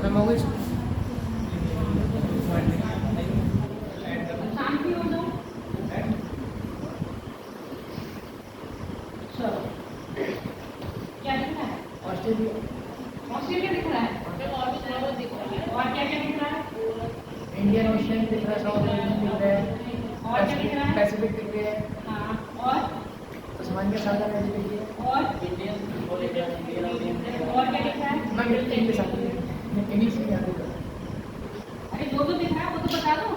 मैं शांति हो जाओ। चलो, क्या दिख रहा है? ऑस्ट्रेलिया, ऑस्ट्रेलिया दिख रहा है। और क्या क्या दिख रहा है? इंडियन ओशियन दिख रहा है, साउथ ओशियन दिख रहा है, और क्या दिख रहा है? पैसिफिक दिख रहा है, हाँ, और तस्मानिया सागर नदी दिख रही है। और क्या दिख रहा है? मैं मिलते हैं साथ में इंग्लिश में याद होगा। अरे जो दिख रहा है वो तो बता दो।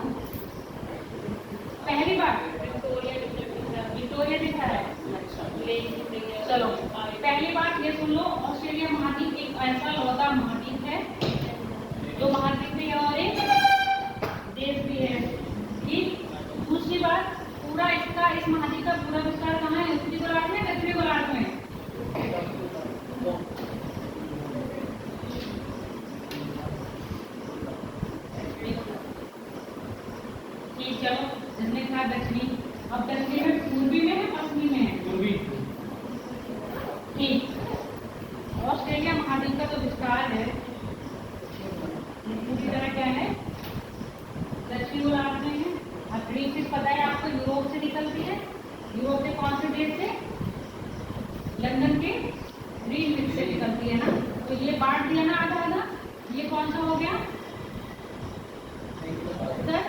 पहली बार विक्टोरिया दिख रहा है। चलो, पहली बात ये सुन लो, ऑस्ट्रेलिया महाद्वीप एक ऐसा लौता महाद्वीप है जो महाद्वीप भी है और एक देश भी है। ठीक। दूसरी बात, पूरा इसका इस महाद्वीप का पूरा विस्तार कहाँ है? उत्तरी गोलार्ध में, दक्षिणी गोलार्ध में? ठीक, चलो, जिसने कहा दक्षिणी, अब दक्षिणी में पूर्वी में है, पश्चिमी में है? पूर्वी। ठीक। ऑस्ट्रेलिया महाद्वीप का जो विस्तार है पूरी तरह क्या है? दक्षिणी गोलार्ध में है। अब ग्रीक फिश पता है आपको, यूरोप से निकलती है। यूरोप के कौन से देश से? लंदन के ग्रीन फिश से निकलती है ना। तो ये बांट दिया ना आधा आधा। ये कौन सा हो गया? उत्तर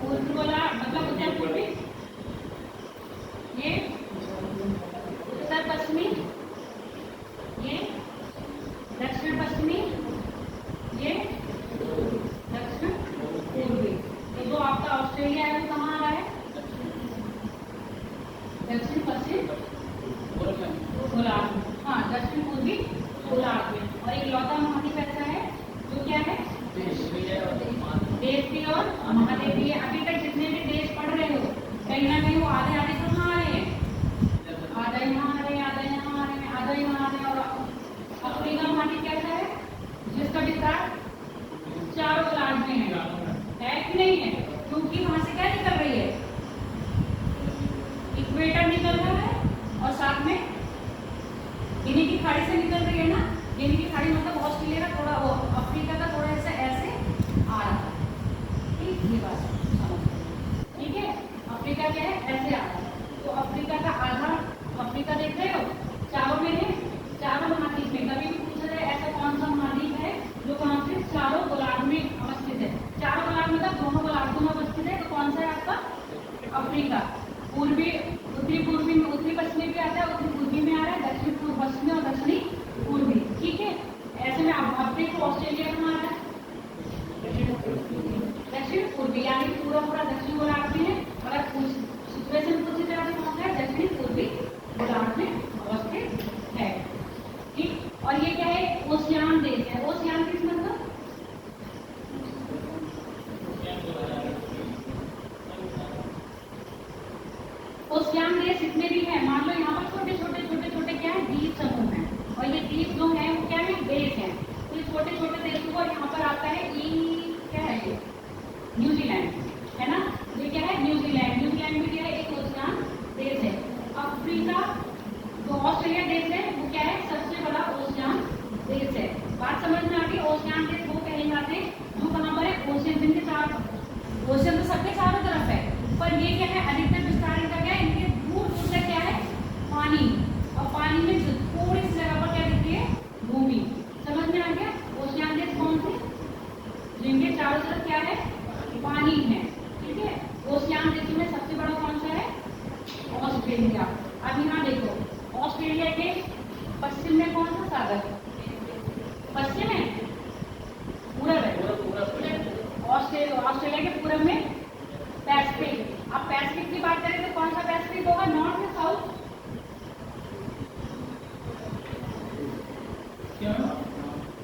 पूर्वी गोलार्ध, मतलब उत्तर पूर्वी। ये उत्तर पश्चिमी, ये दक्षिण पश्चिमी, ये दक्षिण पूर्वी। ये जो आपका ऑस्ट्रेलिया है वो कहाँ आ रहा है? दक्षिण पश्चिम गोलार्ध। हाँ, दक्षिण पूर्वी गोलार्ध में। और एक लौता महाद्वीप ऐसा है जो क्या है? देश भी और महाद्वीप भी है। अभी तक जितने भी देश पढ़ रहे हो, कहीं ना कहीं वो आधे आधे कहाँ आ रहे हैं? आधा यहाँ आ रहे हैं, आधा यहाँ आ रहे हैं, आधा यहाँ आ रहे हैं। और अफ्रीका महाद्वीप कैसा है जिसका विस्तार चारों गोलार्ध में है कि नहीं है? क्योंकि वहां से क्या निकल रही है? इक्वेटर निकल रहा है और साथ में गिनी की खाड़ी से निकल रही है ना। गिनी की खाड़ी मतलब ऑस्ट्रेलिया का थोड़ा, वो अफ्रीका का थोड़ा ऐसा ऐसे आ रहा है। ठीक, ये बात समझ। ठीक है, अफ्रीका क्या है? ऐसे आ रहा है। तो अफ्रीका का आधा, अफ्रीका देख रहे हो, चारों में है, चारों महाद्वीप में। कभी भी पूछा जाए ऐसा कौन सा महाद्वीप है जो कहाँ से? चारों गोलार्ध में अवस्थित है। चारों गोलार्ध मतलब दोनों गोलार्धों में अवस्थित है। तो कौन सा है आपका? अफ्रीका। पूर्वी, उत्तरी पूर्वी में, उत्तरी पश्चिमी भी आता है, उत्तरी पूर्वी में आ रहा है, दक्षिण पूर्व पश्चिमी और दक्षिणी पूर्वी। ठीक है, ऐसे में अफ्रीका, ऑस्ट्रेलिया कहाँ आ रहा है? दक्षिण पूर्वी, यानी पूरा पूरा दक्षिण गोलार्ध में है। अगर सिचुएशन पूछी जाए तो कौन सा है? दक्षिणी पूर्वी गोलार्ध में अवस्थित है। ठीक। और ये क्या है? ओशियान देश है। ओशियान किस मतलब? ओशियान देश जितने भी हैं, मान लो यहाँ पर छोटे छोटे छोटे छोटे क्या है? द्वीप समूह हैं। और ये द्वीप जो है वो क्या है? देश है। तो ये छोटे छोटे देशों को यहाँ पर आता है क्या है ये? न्यूजीलैंड, है ना। ये क्या है? न्यूजीलैंड। न्यूजीलैंड भी क्या है? एक ओशियान देश है। अफ्रीका जो ऑस्ट्रेलिया देश है वो क्या है? सबसे बड़ा ओशियान देश है। बात समझ में आ गई? ओशियान देश वो कहे जाते हैं जो कहाँ पर है? ओशियन, जिनके चार ओशियन तो सबके चारों तरफ है, पर ये क्या है? अधिकतर विस्तार इनका क्या है? इनके दूर दूर से क्या है? पानी। और पानी में थोड़ी सी जगह पर क्या दिखती है? भूमि। समझ में आ गया? ओशियान देश कौन से? जिनके चारों तरफ क्या है? पानी है। ठीक है, ओशियान देशों में सबसे बड़ा कौन सा है? ऑस्ट्रेलिया। अब यहाँ देखो, ऑस्ट्रेलिया के पश्चिम में कौन सा सागर? पश्चिम है, पूरब है। ऑस्ट्रेलिया के पूरब में पैसिफिक। अब पैसिफिक की बात करें तो कौन सा पैसिफिक होगा? नॉर्थ या साउथ?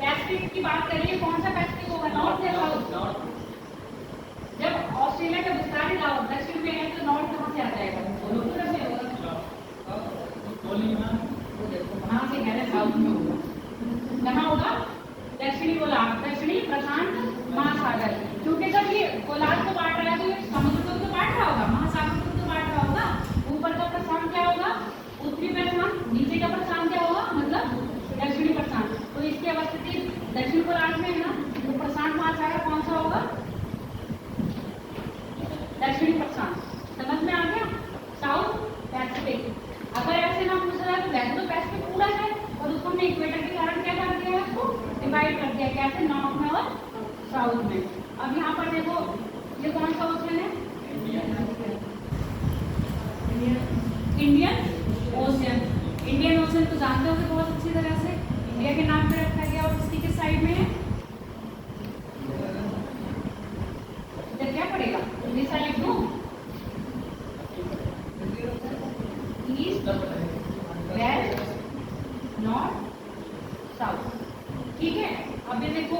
पैसिफिक की बात करिए, कौन सा पैसिफिक होगा? नॉर्थ या साउथ? जब ऑस्ट्रेलिया का विस्तार दक्षिण में है तो नॉर्थ कहाँ से आ जाएगा? पूरब में होगा। वहां से कह रहे साउथ में होगा। कहाँ होगा? दक्षिणी गोलार्ध, दक्षिणी प्रशांत महासागर। क्योंकि जब ये गोलार्ध को बांट रहा है तो ये समुद्र को तो बांट रहा होगा, महासागर को तो बांट रहा होगा। ऊपर का प्रशांत क्या होगा? उत्तरी प्रशांत। नीचे का प्रशांत क्या होगा? मतलब दक्षिणी प्रशांत। तो इसकी अवस्थिति दक्षिण गोलार्ध में है ना। कर दिया कैसे, नॉर्थ में और साउथ में। अब यहाँ पर देखो ये कौन सा ओशन है, इंडियन ओशन। इंडियन ओशन तो जानते होंगे बहुत अच्छी तरह से, इंडिया के नाम पे रखा गया और इसकी किस साइड में है, इधर क्या पड़ेगा, दिशा लिख दूं, ईस्ट वेस्ट नॉर्थ साउथ, ठीक है। अब ये देखो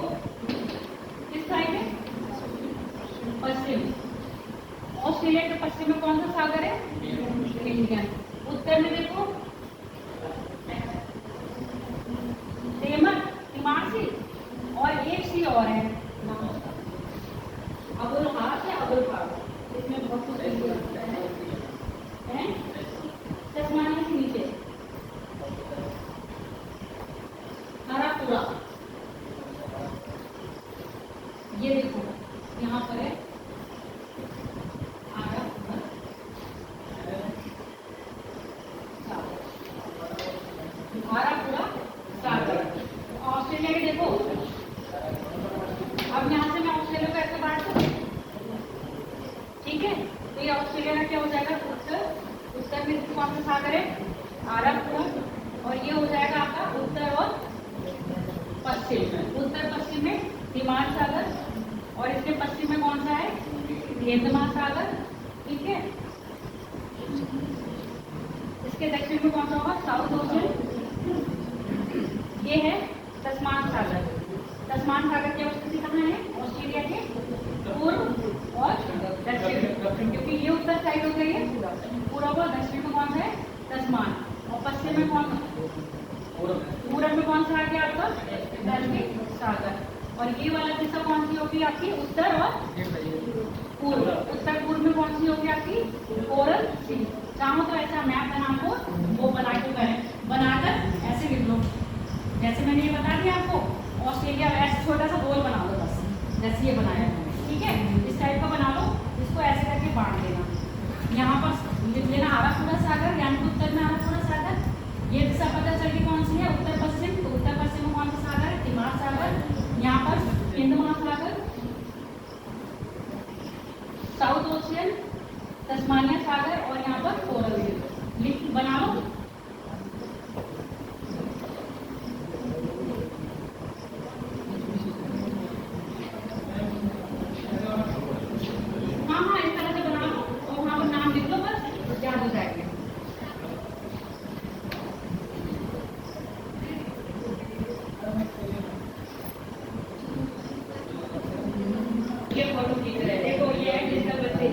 किस साइड है, पश्चिम। ऑस्ट्रेलिया के पश्चिम में कौन सा सागर है, इंडियन। उत्तर में देखो हिमासी और एक सी और है अबुल हाथ या अबुल फाग, इसमें बहुत कुछ है। तस्मानिया के नीचे हरापुरा, ये देखो यहाँ पर है हरापुरा सागर। ऑस्ट्रेलिया के देखो, अब यहाँ से मैं ऑस्ट्रेलिया को ऐसे बांट दूं, ठीक है। तो ये ऑस्ट्रेलिया का क्या हो जाएगा, उत्तर। उत्तर में कौन सा सागर है, आरबपुरा, और ये हो जाएगा आपका उत्तर और पश्चिम। उत्तर पश्चिम में हिमाल सागर और इसके पश्चिम में कौन सा है, हिंद महासागर, ठीक है। इसके दक्षिण में कौन सा होगा, साउथ ओशन। ये है तस्मान सागर। तस्मान सागर की अवस्थिति कहाँ है, ऑस्ट्रेलिया के पूर्व और दक्षिण, क्योंकि ये उत्तर साइड हो गई है, पूर्व और दक्षिण में कौन सा है, तस्मान, और पश्चिम में कौन, पूरब में कौन सा आ गया आपका, पैसिफिक सागर। और ये वाला दिशा कौन सी होगी आपकी, उत्तर और पूर्व। उत्तर पूर्व में कौन सी होगी आपकी, कोरल सी। चाहो तो ऐसा मैप बना को वो बना के करें, बनाकर ऐसे लिख लो, जैसे मैंने ये बता दिया आपको। ऑस्ट्रेलिया ऐसे छोटा सा गोल बना दो बस, जैसे ये बनाया है, ठीक है। इस टाइप का बना लो, इसको ऐसे करके बांट देना। यहाँ पर लिख लेना आरापुरा सागर, यानी उत्तर में आरापुरा सागर। ये दिशा पता चल गई कौन सी है, उत्तर पश्चिम। तो उत्तर पश्चिम में कौन सा सागर है, हिमाल सागर। यहाँ पर हिंद महासागर, साउथ ओशियन, तस्मानिया सागर, और यहाँ पर कोरल सी। लिख बना लो। हाँ, इस तरह से बना लो और वहाँ पर नाम लिख लो, बस याद हो जाएगा। ये फोटो खींच रहे, देखो ये है डिजिटल बच्चे।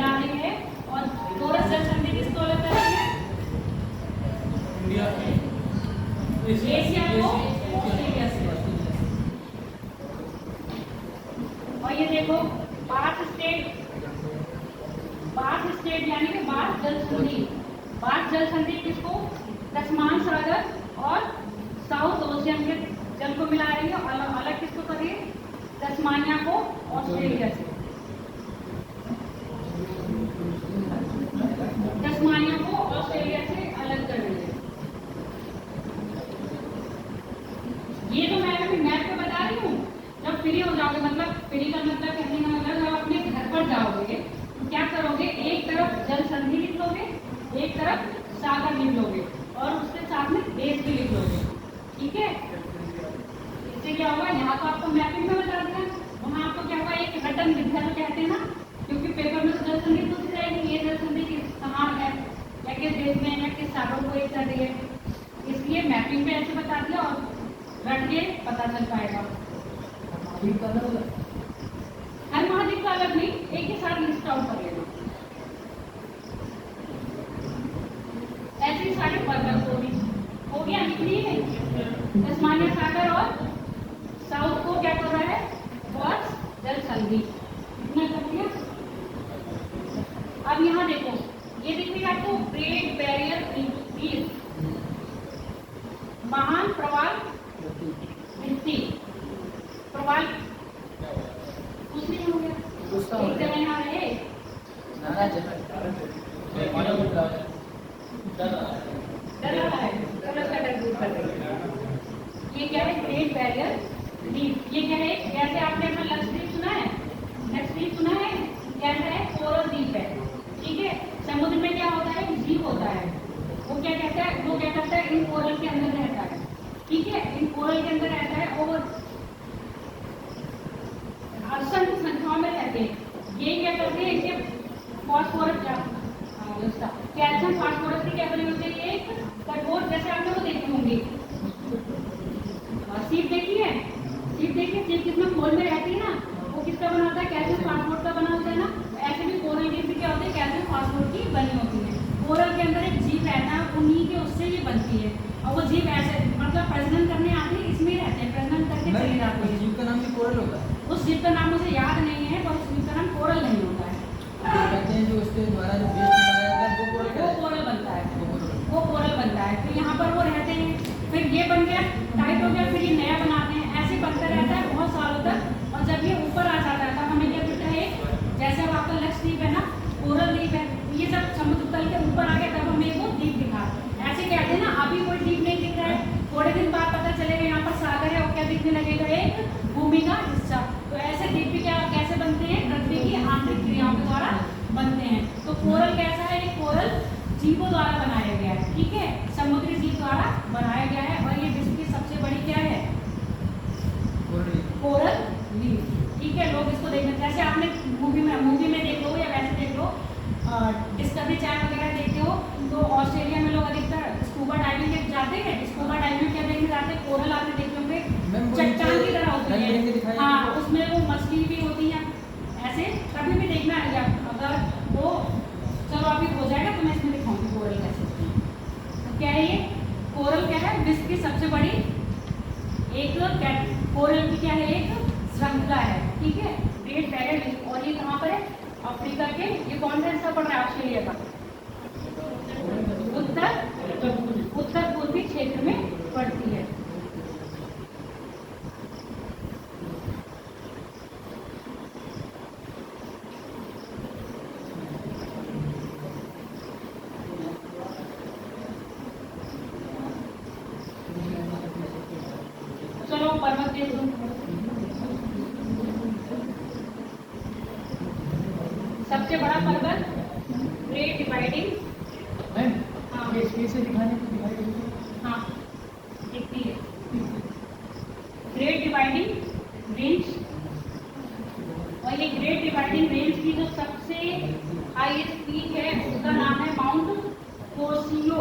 मिला रही है। और टोरस जल संधि किसको अलग कर रही है? एशिया को ऑस्ट्रेलिया से। और ये देखो बार्थ स्टेट यानी कि बार्थ जल संधि। बार्थ जल संधि किसको? तस्मान सागर और साउथ ओशियन के जल को मिला रही है। अलग अलग किसको कर रही है? तस्मानिया को ऑस्ट्रेलिया से। तस्मानिया को ऑस्ट्रेलिया से अलग कर रही है। ये तो मैं अभी मैप पे बता रही हूँ। जब फ्री हो जाओगे, मतलब फ्री का मतलब कहने का मतलब जब अपने घर पर जाओगे तो क्या करोगे? एक तरफ जल संधि लिख लोगे, एक तरफ सागर लिख लोगे और उसके साथ में देश भी लिख लोगे। ठीक है? इससे क्या होगा? यहाँ तो आपको मैपिंग में बता दिया, वहाँ आपको क्या होगा? एक रटन विद्या तो कहते हैं ना, क्योंकि पेपर में तो जल संधि पूछ जाएगी, ये जल संधि कहाँ है या किस देश में है या किस सागर को एक कर रही है। इसलिए मैपिंग में ऐसे बता दिया और रट के पता चल पाएगा। हर महाद्वीप का अलग नहीं, एक ही साथ लिस्ट आउट कर लेना। ऐसे ही सारे पर्वत हो गया, निकली है। तस्मानिया सागर और साउथ को क्या कर रहा है? बॉर्ड्स जल संधि। इतना कर दिया। अब यहाँ देखो, ये दिख रही है आपको ग्रेट बैरियर रीफ, महान प्रवाल भित्ति। प्रवाल कुछ नहीं हो गया, एक जगह यहाँ रहे डर रहा है, चलो उसका डर दूर कर देंगे। ये क्या है? Great barrier reef. ये क्या है? जैसे आपने अपना लक्षद्वीप सुना है, लक्षद्वीप सुना है, कैसा है? कोरल द्वीप है। ठीक है? समुद्र में क्या होता है? जीव होता है। वो क्या कहता है? वो क्या करता है? इन कोरल के अंदर रहता है। ठीक है? इन कोरल के अंदर रहता है और असंख्य संख्याओं में रहते हैं। ये क्या करते हैं? इनके फॉस्फोरस कैल्शियम फास्फोरस की क्या बनी होती है? एक कठोर, जैसे आपने वो देखी होंगी सीप देखी है? सीप देखिए, सीप कितना खोल में रहती है ना, वो किसका बना होता है? कैल्शियम फास्फोरस का बना होता है ना। ऐसे भी कोरल रीफ भी क्या होते हैं? कैल्शियम फास्फोरस की बनी होती है। कोरल के अंदर एक जीव रहता है, उन्हीं के उससे ये बनती है। और वो जीव ऐसे मतलब प्रजनन करने आती है, इसमें ही रहते हैं, प्रजनन करके चले जाते हैं। जीव का नाम भी कोरल होता है। उस जीव का नाम मुझे याद नहीं है, पर उस जीव का नाम कोरल नहीं होता है। कहते हैं जो उसके द्वारा जो वेस्ट बनाया जाता है वो कोरल बनता है। वो कोरल बनता है। फिर यहाँ पर वो रहते हैं, फिर ये बन गया, टाइट हो गया, फिर ये नया बनाते हैं। ऐसे बनता रहता है बहुत सालों तक। और जब ये ऊपर आ जाता है तब हमें क्या मिलता है? जैसे अब आपका लक्षद्वीप है ना, कोरल द्वीप है, ये सब समुद्र तल के ऊपर आ गया, तब हमें वो द्वीप दिखा। ऐसे कहते हैं ना, अभी कोई द्वीप नहीं दिख रहा है, थोड़े दिन बाद पता चलेगा यहाँ पर सागर है और क्या दिखने लगेगा? एक भूमि का हिस्सा। तो ऐसे द्वीप भी क्या कैसे बनते हैं? पृथ्वी की आंतरिक क्रियाओं के द्वारा बनते हैं। तो कोरल कैसा है? ये कोरल जीवों द्वारा बनाया गया है। ठीक है? समुद्री जीव द्वारा बनाया गया है। और ये विश्व की सबसे बड़ी क्या है? Coral reef. ठीक है? लोग इसको देखते, जैसे आपने मूवी में देख लो या वैसे देख लो, डिस्कवरी चैनल वगैरह देखते हो तो ऑस्ट्रेलिया में लोग अधिकतर स्कूबा डाइविंग के जाते हैं। स्कूबा डाइविंग क्या देखने जाते हैं? कोरल आपने देखे होंगे, चट्टान की तरह होती है। हाँ, उसमें वो मछली भी होती है। ऐसे कभी भी देखना है, अगर वो चलो अभी हो जाएगा तो मैं इसमें दिखाऊंगी कोरल कैसे। तो क्या है ये? कोरल क्या है? विश्व की सबसे बड़ी एक कोरल की क्या है? एक श्रृंखला है। ठीक है? Great barrier reef. और ये कहाँ पर है? अफ्रीका के, ये कौन सा हिस्सा पड़ रहा है? ऑस्ट्रेलिया का उत्तर पूर्वी क्षेत्र में पड़ती है। चलो पर्वत देख लो। सबसे बड़ा पर्वत ग्रेट डिवाइडिंग। हाँ, हाँ दिखती है। Great dividing range. और ये ग्रेट डिवाइडिंग रेंज की जो सबसे हाईएस्ट पीक है उसका नाम है माउंट कोसियो।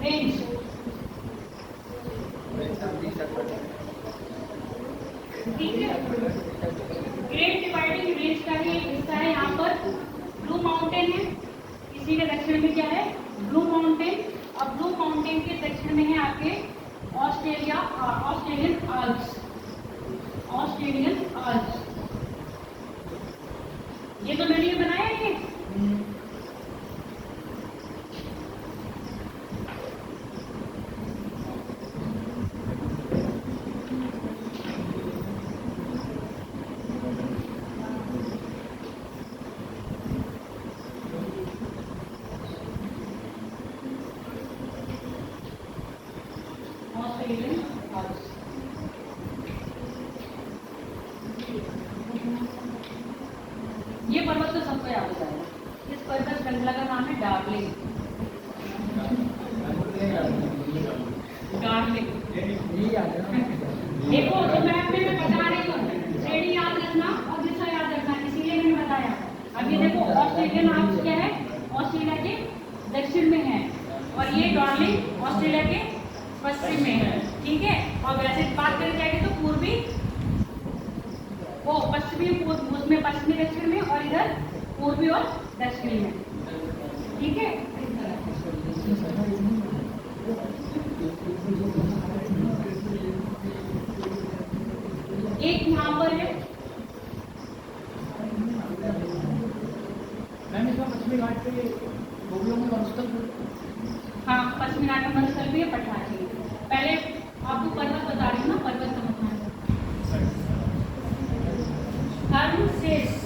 रेंज। ठीक है, ग्रेट डिवाइडिंग रेंज का ही एक हिस्सा है। यहाँ पर ब्लू माउंटेन है, इसी के दक्षिण में क्या है, ब्लू माउंटेन। और ब्लू माउंटेन के दक्षिण में है आपके ऑस्ट्रेलियन आल्प्स। ऑस्ट्रेलियन आल्प्स, ये तो मैंने ये बनाया है। ऑस्ट्रेलियन आल्प्स, ये पर्वत तो सबको याद हो जाएगा। इस पर्वत श्रृंखला का नाम है डार्लिंग। डार्लिंग देखो, जो मैप में मैं बता रही हूँ, श्रेणी याद रखना और दिशा याद रखना, इसीलिए मैंने बताया। अब ये देखो, ऑस्ट्रेलियन आल्प्स क्या है, ऑस्ट्रेलिया के दक्षिण में है, और ये डार्लिंग ऑस्ट्रेलिया के पश्चिम में है। ठीक है, और वैसे बात करें जाएगी तो पूर्वी, वो पश्चिमी, उसमें पश्चिमी दक्षिण में, और इधर पूर्वी और दक्षिणी में। ठीक है, एक यहाँ पर है, मैम इसमें पश्चिमी घाट पे गोबियों में मरुस्थल, हाँ पश्चिमी घाट में मरुस्थल भी है, पठार। पहले आपको पर्वत बता रही हूँ ना, पर्वत समझना है। हर्मसेस,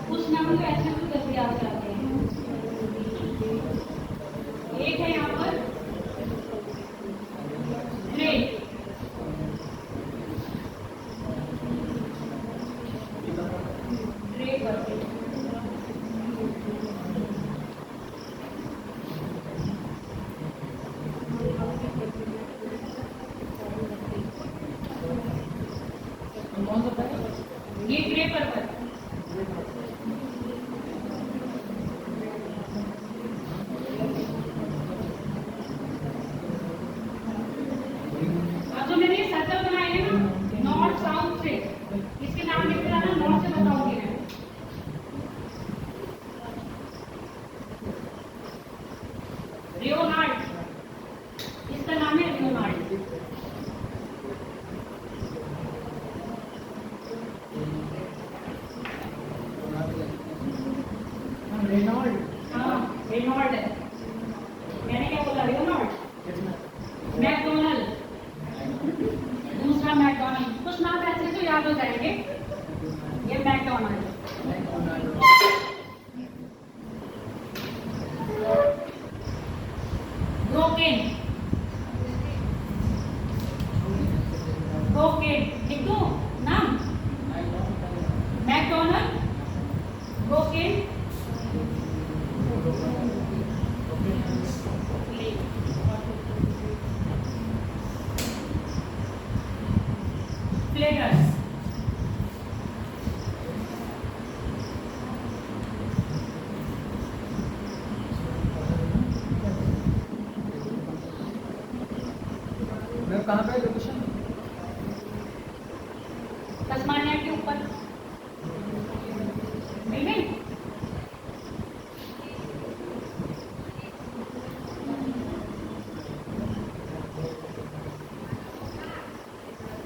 कुछ नाम तो ऐसे भी जल्दी याद जाते हैं। एक है यहाँ पर ग्रेट, ग्रेट पर्वत, कौन सा है? ये ग्रे पर्वत। अब जो मैंने ये सर्कल बनाए हैं ना, नॉर्थ साउथ से, इसके नाम लिख देना, नॉर्थ से बताऊंगी मैं। रियोनार्ड, इसका नाम है रियोनार्ड। रेनॉल्ड, हाँ रेनॉल्ड है, मैंने क्या बोला, रियोनार्ड। मैकडोनल्ड, दूसरा मैकडोनल्ड, कुछ नाम ऐसे तो याद हो जाएंगे। ये मैकडोनल्ड, ब्रोकेन, ब्रोकेन लिख दो नाम, मैकडोनल्ड, ब्रोकेन, फ्लेगर्स, मैं कहाँ पे लोकेशन? तस्मानिया के ऊपर मिल गई।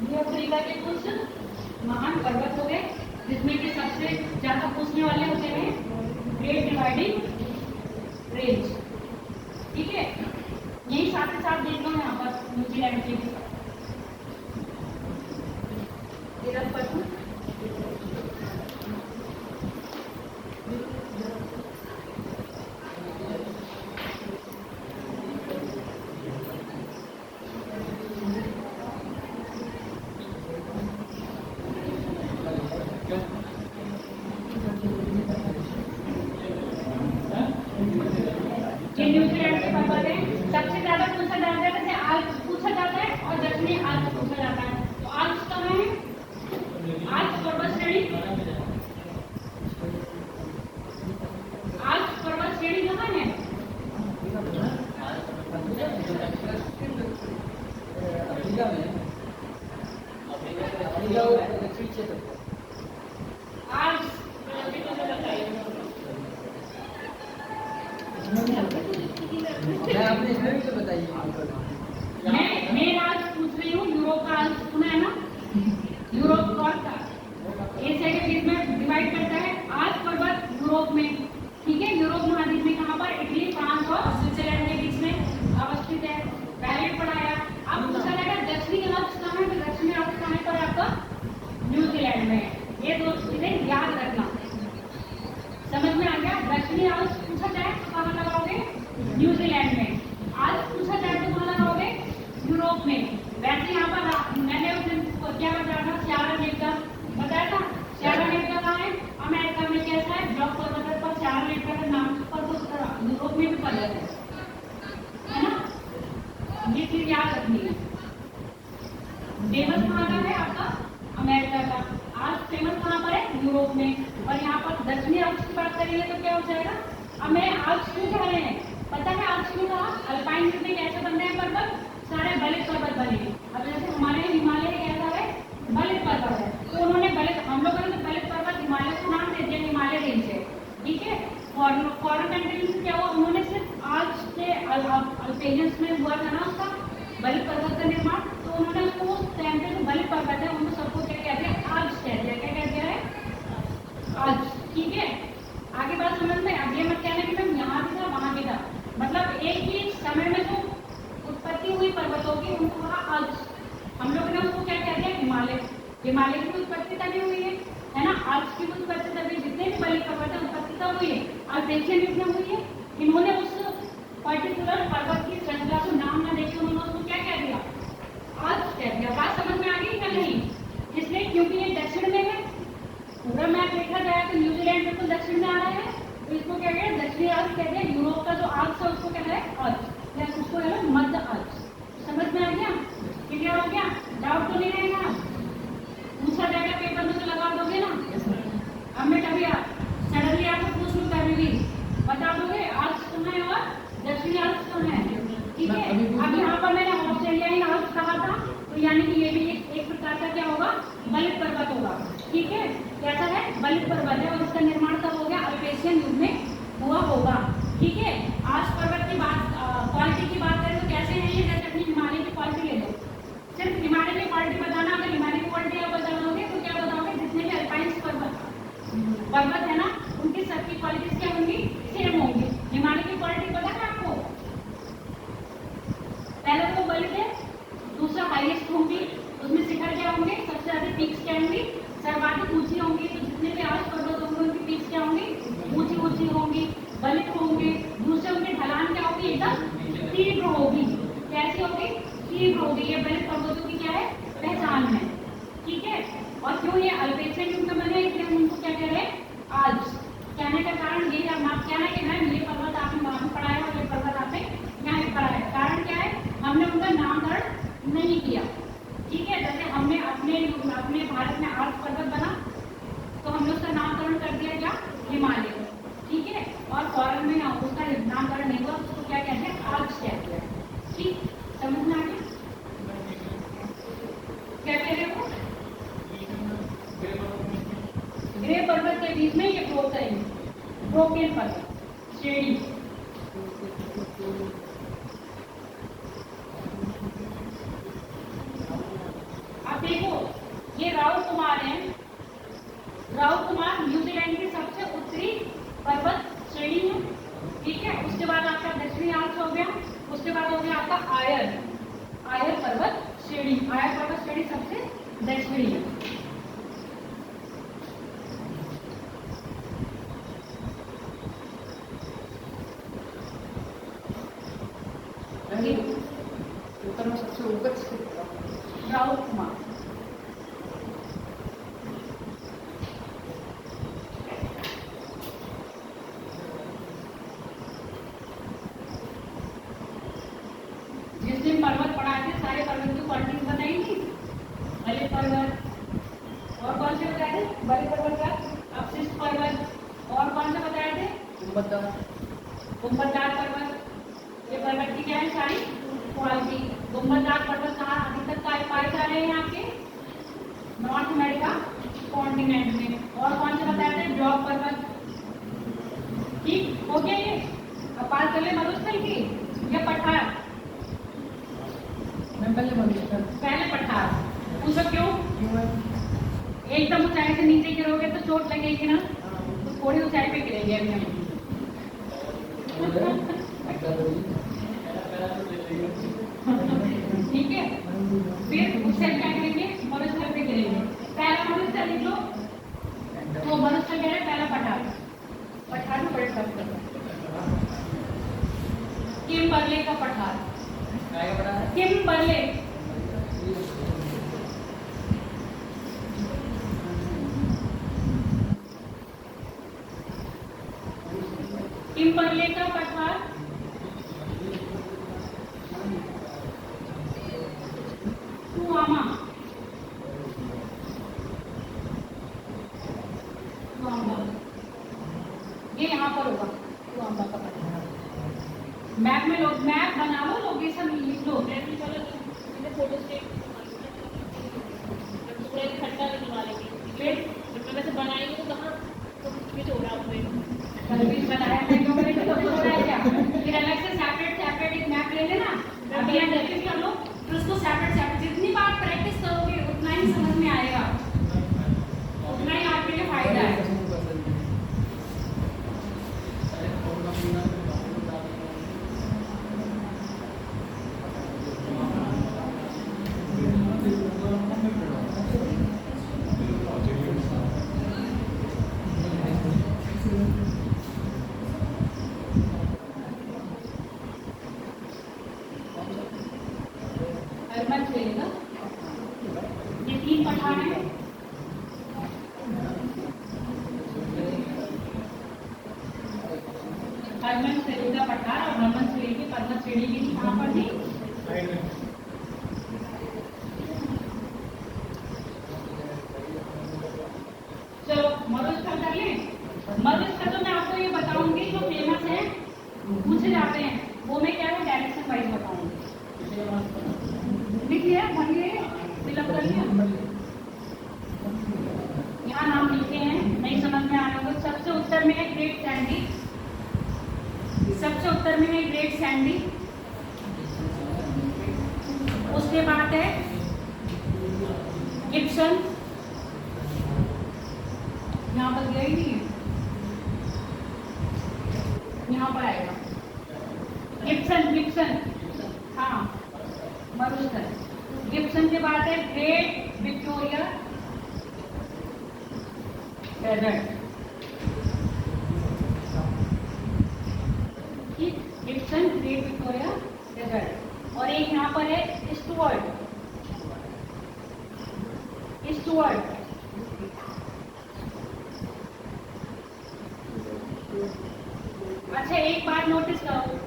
ये अफ्रीका के कुछ महान पर्वत हो गए, जिसमें कि सबसे ज्यादा पूछने वाले होते हैं ग्रेट डिवाइडिंग रेंज। ठीक है, यही साथ ही साथ देख लो यहाँ पर न्यूजीलैंड के भी इधर पर दक्षिणी आल्प्स पूछा जाता है। तो आल्प्स कहाँ है? आल्प्स पर्वत श्रेणी, आल्प्स पर्वत श्रेणी कहाँ है? अफ्रीका में, अफ्रीका वो दक्षिण क्षेत्र। आल्प्स मैं आपने इसमें भी तो बताइए। मैं आल्प्स पूछ रही हूँ, यूरोप का आल्प्स सुना है ना? यूरोप कौन सा एशिया के बीच में डिवाइड करता है? आल्प्स पर्वत यूरोप में, ठीक है। यूरोप महाद्वीप में कहाँ पर? इटली, फ्रांस और स्विट्जरलैंड के बीच में अवस्थित है। पहले पढ़ाया। अब पूछा जाएगा दक्षिणी आल्प्स कहाँ है? तो दक्षिणी आल्प्स कहाँ है पर आपका न्यूजीलैंड में है। ये दो चीजें याद रखना। समझ में आ गया? दक्षिणी आल्प्स पूछा जाए तो कहाँ लगाओगे? न्यूजीलैंड में। आल्प्स पूछा जाए तो कहाँ लगाओगे? यूरोप में। वैसे यहाँ पर मैंने उस दिन क्या बताया था? सियारा नेटवर्क बताया था। सियारा नेटवर्क कहाँ है? अमेरिका में। कैसा है? ब्लॉक पर्वत पर सियारा नेटवर्क का नाम पर तो यूरोप में भी पर्वत है ना? ये चीज याद रखनी है। फेमस कहाँ का है आपका? अमेरिका का। आज फेमस कहाँ पर है? यूरोप में। और यहाँ पर दक्षिणी आल्प्स की बात करेंगे तो क्या हो जाएगा? अब मैं आल्प्स क्यों कह रहे हैं? पता है आल्प्स क्यों कहा? अल्पाइन युद्ध में कैसे बन रहे हैं पर्वत? सारे बलित पर्वत बने हैं। अब जैसे हमारे हिमालय कैसा है? बलित पर्वत है। तो उन्होंने बलित, हम लोगों ने तो बलित पर्वत हिमालय को नाम दे दिया, हिमालय रेंज है, ठीक है। फॉरेन कंट्रीज में क्या हुआ? उन्होंने सिर्फ आल्प्स के अल्पेनियंस में हुआ था ना उसका बलित पर्वत का निर्माण, तो उन्होंने उसको उस टाइम पे जो बलित पर्वत है उनको सबको क्या कहते हैं? आल्प्स कहते हैं। क्या कहते हैं? आल्प्स, ठीक है। आगे बात समझ में? अब ये मत कहना कि मैं यहाँ भी था वहां भी था, मतलब एक ही समय में जो उत्पत्ति हुई पर्वतों की उनको कहा आल्प्स। हम लोग ने उसको क्या कहते हैं? हिमालय। हिमालय की उत्पत्ति तभी हुई है ना? आल्प्स की उत्पत्ति तभी, जितने भी बलित पर्वत है उत्पत्ति तब हुई है, अल्पेशियन युग में हुई है। इन्होंने उस पर्टिकुलर पर्वत की श्रृंखला को नाम न देके उन्होंने उसको क्या कह दिया? आल्प्स कह दिया। बात समझ में आ गई क्या नहीं? इसलिए क्योंकि ये दक्षिण में है, पूरा मैप देखा जाए तो न्यूजीलैंड बिल्कुल दक्षिण में आ रहा है, तो इसको क्या कहते हैं? दक्षिणी आल्प्स कहते हैं। यूरोप का जो आल्प्स है उसको कहते हैं आल्प्स, या उसको कहते हैं मध्य आल्प्स। समझ में आ गया? क्लियर हो गया? डाउट तो नहीं रहेगा? पूछा जाएगा पेपर में तो लगा दोगे ना? अब मैं कभी सडनली आपको पूछ लूँ कभी भी बता दोगे आल्प्स कहाँ है और दक्षिणी आल्प्स कहाँ है, ठीक है। अब यहाँ पर मैंने ऑस्ट्रेलियाई आल्प्स कहा था, तो यानी कि ये भी एक प्रकार का क्या होगा? बलित पर्वत होगा, ठीक है। कैसा है? बलित पर्वत है। और इसका निर्माण कब हो गया? अल्पेशियन युग में हुआ होगा, ठीक है। आज पर्वत की बात, क्वालिटी की बात करें तो कैसे है ये? जैसे अपनी हिमालय की क्वालिटी ले लो, सिर्फ हिमालय की क्वालिटी बताना। अगर हिमालय की क्वालिटी आप बता दोगे तो क्या बताओगे? जितने भी अल्पाइन पर्वत है ना उनकी सबकी क्वालिटीज क्या होंगी? सेम होंगी। हिमालय की क्वालिटी पता है आपको? पहले तो बलित है, दूसरा हाईएस्ट होंगी, उसमें शिखर क्या होंगे? सबसे ज्यादा पीक्स क्या होंगी? सर्वाधिक ऊंची होंगी। तो जितने भी आल्प्स पर्वत होंगे उनकी पीक्स क्या होंगी? ऊंची ऊंची होंगी, बलित होंगे। दूसरे उनकी ढलान क्या होगी? एकदम तीव्र होगी। कैसी होगी? तीव्र होगी। ये बलित पर्वतों की क्या है? पहचान है, ठीक है। और क्यों ये अल्पेशियन युग में बने? इसलिए हम उनको क्या कह रहे हैं? आल्प्स। कहने का कारण ये है, आप कहना कि मैम ये पर्वत आपने वहां पढ़ाया और ये पर्वत आपने यहाँ पढ़ाया। कारण क्या है? हमने उनका नामकरण नहीं किया, ठीक है। जैसे हमने अपने भारत में आल्प्स पर्वत बना तो हमने उसका नामकरण कर दिया क्या? हिमालय, ठीक है। और फॉरेन में उसका नामकरण नहीं हुआ, उसको क्या कहते हैं? आल्प्स कहते हैं, ठीक। समझ में आ गया? क्या कह रहे हो? ग्रे पर्वत के बीच में ये ब्रोकेन पर्वत श्रेणी। अब देखो ये राउत कुमार है। राउत कुमार न्यूजीलैंड की सबसे उत्तरी पर्वत श्रेणी है, ठीक है। उसके बाद आपका दक्षिणी आल्प्स हो गया। उसके बाद हो गया आपका आयर पर्वत श्रेणी। आयर पर्वत श्रेणी सबसे दक्षिणी है। उत्तर में सबसे ऊपर राउत कुमार। जिस दिन पर्वत पढ़ाए थे सारे पर्वत की क्वालिटीज रहेगा कॉन्टिनेंट में। और कौन सा बताया था? जॉब पर्वत। ठीक हो गया ये। अब बात कर ले मरुस्थल की या पठार। मैं पहले मरुस्थल। पहले पठार। पूछो क्यों? क्यों है? एकदम ऊंचाई से नीचे गिरोगे तो चोट लगेगी ना, तो थोड़ी ऊंचाई पे गिरेंगे अभी हम। ठीक है, फिर उससे क्या करेंगे? मरुस्थल पे गिरेंगे। पहला मरुस्थल लिख लो, तो मरुस्थल कह रहे पहला पठार। पठार में बड़े टफ करते हैं। किम्बरले का पठार। किम्बरले। किम्बरले का पठार टुआमा। ये यहाँ पर होगा टुआमा का पठार। मैप में लोग मैप बना लो, लोकेशन लिख लो। फोटो स्टेट पूरा इकट्ठा निकलवा लेंगे। फिर मतलब वैसे बनाएंगे तो कहाँ कुछ हो रहा है। कल भी बताया था क्यों मैंने तो हो रहा है क्या? फिर अलग से सेपरेट एक मैप ले लेना। अभी यहाँ प्रैक्टिस कर लो, फिर उसको सेपरेट जितनी बार प्रैक्टिस करोगे उतना ही समझ में आएगा, उतना ही आपके लिए फायदा है। मत लेगा। ये 3 पठार है। हरमन श्रेणी का पठार और हरमन श्रेणी की पर्वत श्रेणी की कहाँ पर थी? चलो मरुस्थल कर लें। मरुस्थल तो मैं आपको ये बताऊंगी जो फेमस है, पूछे जाते हैं, वो मैं क्या है डायरेक्शन वाइज बताऊंगी। लिख लिया? भर लिए? फिलअप कर लिया? यहाँ नाम लिखे हैं, नहीं समझ में आ रहा होगा। सबसे उत्तर में है ग्रेट सैंडी। सबसे उत्तर में है ग्रेट सैंडी। उसके बाद है गिब्सन। यहाँ पर गया ही नहीं है, यहाँ पर आएगा गिब्सन। हाँ, मरुस्थल। गिब्सन के बाद है Great Victoria Desert. Gibson Great Victoria Desert. और एक यहाँ पर है स्टुअर्ट। अच्छा, एक बात नोटिस करो,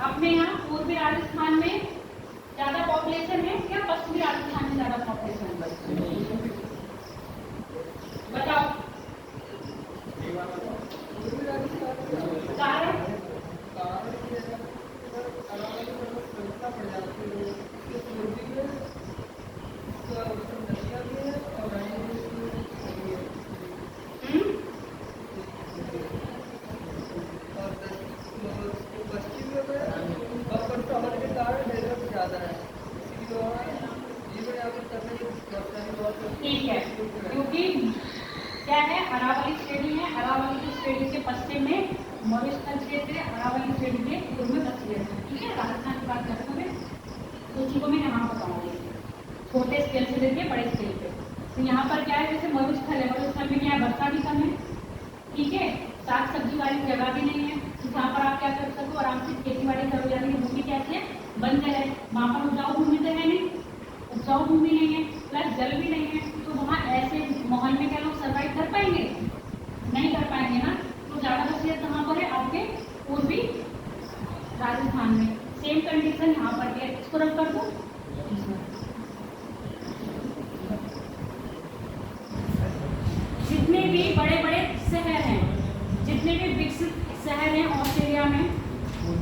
अपने यहाँ पूर्वी राजस्थान में ज्यादा पॉपुलेशन है या पश्चिमी राजस्थान में ज्यादा पॉपुलेशन है? बताओ कारण। ठीक है, क्योंकि क्या है, अरावली श्रेणी है। अरावली की श्रेणी के पश्चिम में मरुस्थल क्षेत्र है, अरावली श्रेणी के पूर्व में पश्चिम है। ठीक है, राजस्थान की बात करते हुए तो उसी को मैं यहाँ बताऊंगी, छोटे स्केल से लेके बड़े स्केल पे। तो यहाँ पर क्या है, जैसे मरुस्थल है, मरुस्थल में क्या है, वर्षा भी कम है। ठीक है, साग सब्जी वाली जगह भी नहीं है, तो जहाँ पर आप क्या कर सको, आराम से खेती बाड़ी करो। जाने की भूमि कैसी है, बंजर है। वहाँ पर उपजाऊ भूमि तो है नहीं, उपजाऊ भूमि नहीं है, प्लस जल भी नहीं है। तो वहाँ ऐसे माहौल में क्या लोग सर्वाइव कर पाएंगे? नहीं कर पाएंगे ना। तो ज्यादा वसीयत कहाँ पर है, आपके पूर्वी राजस्थान में। सेम कंडीशन यहाँ पर भी है। इसको रब कर दो। जितने भी बड़े बड़े शहर हैं, जितने भी विकसित शहर हैं ऑस्ट्रेलिया में,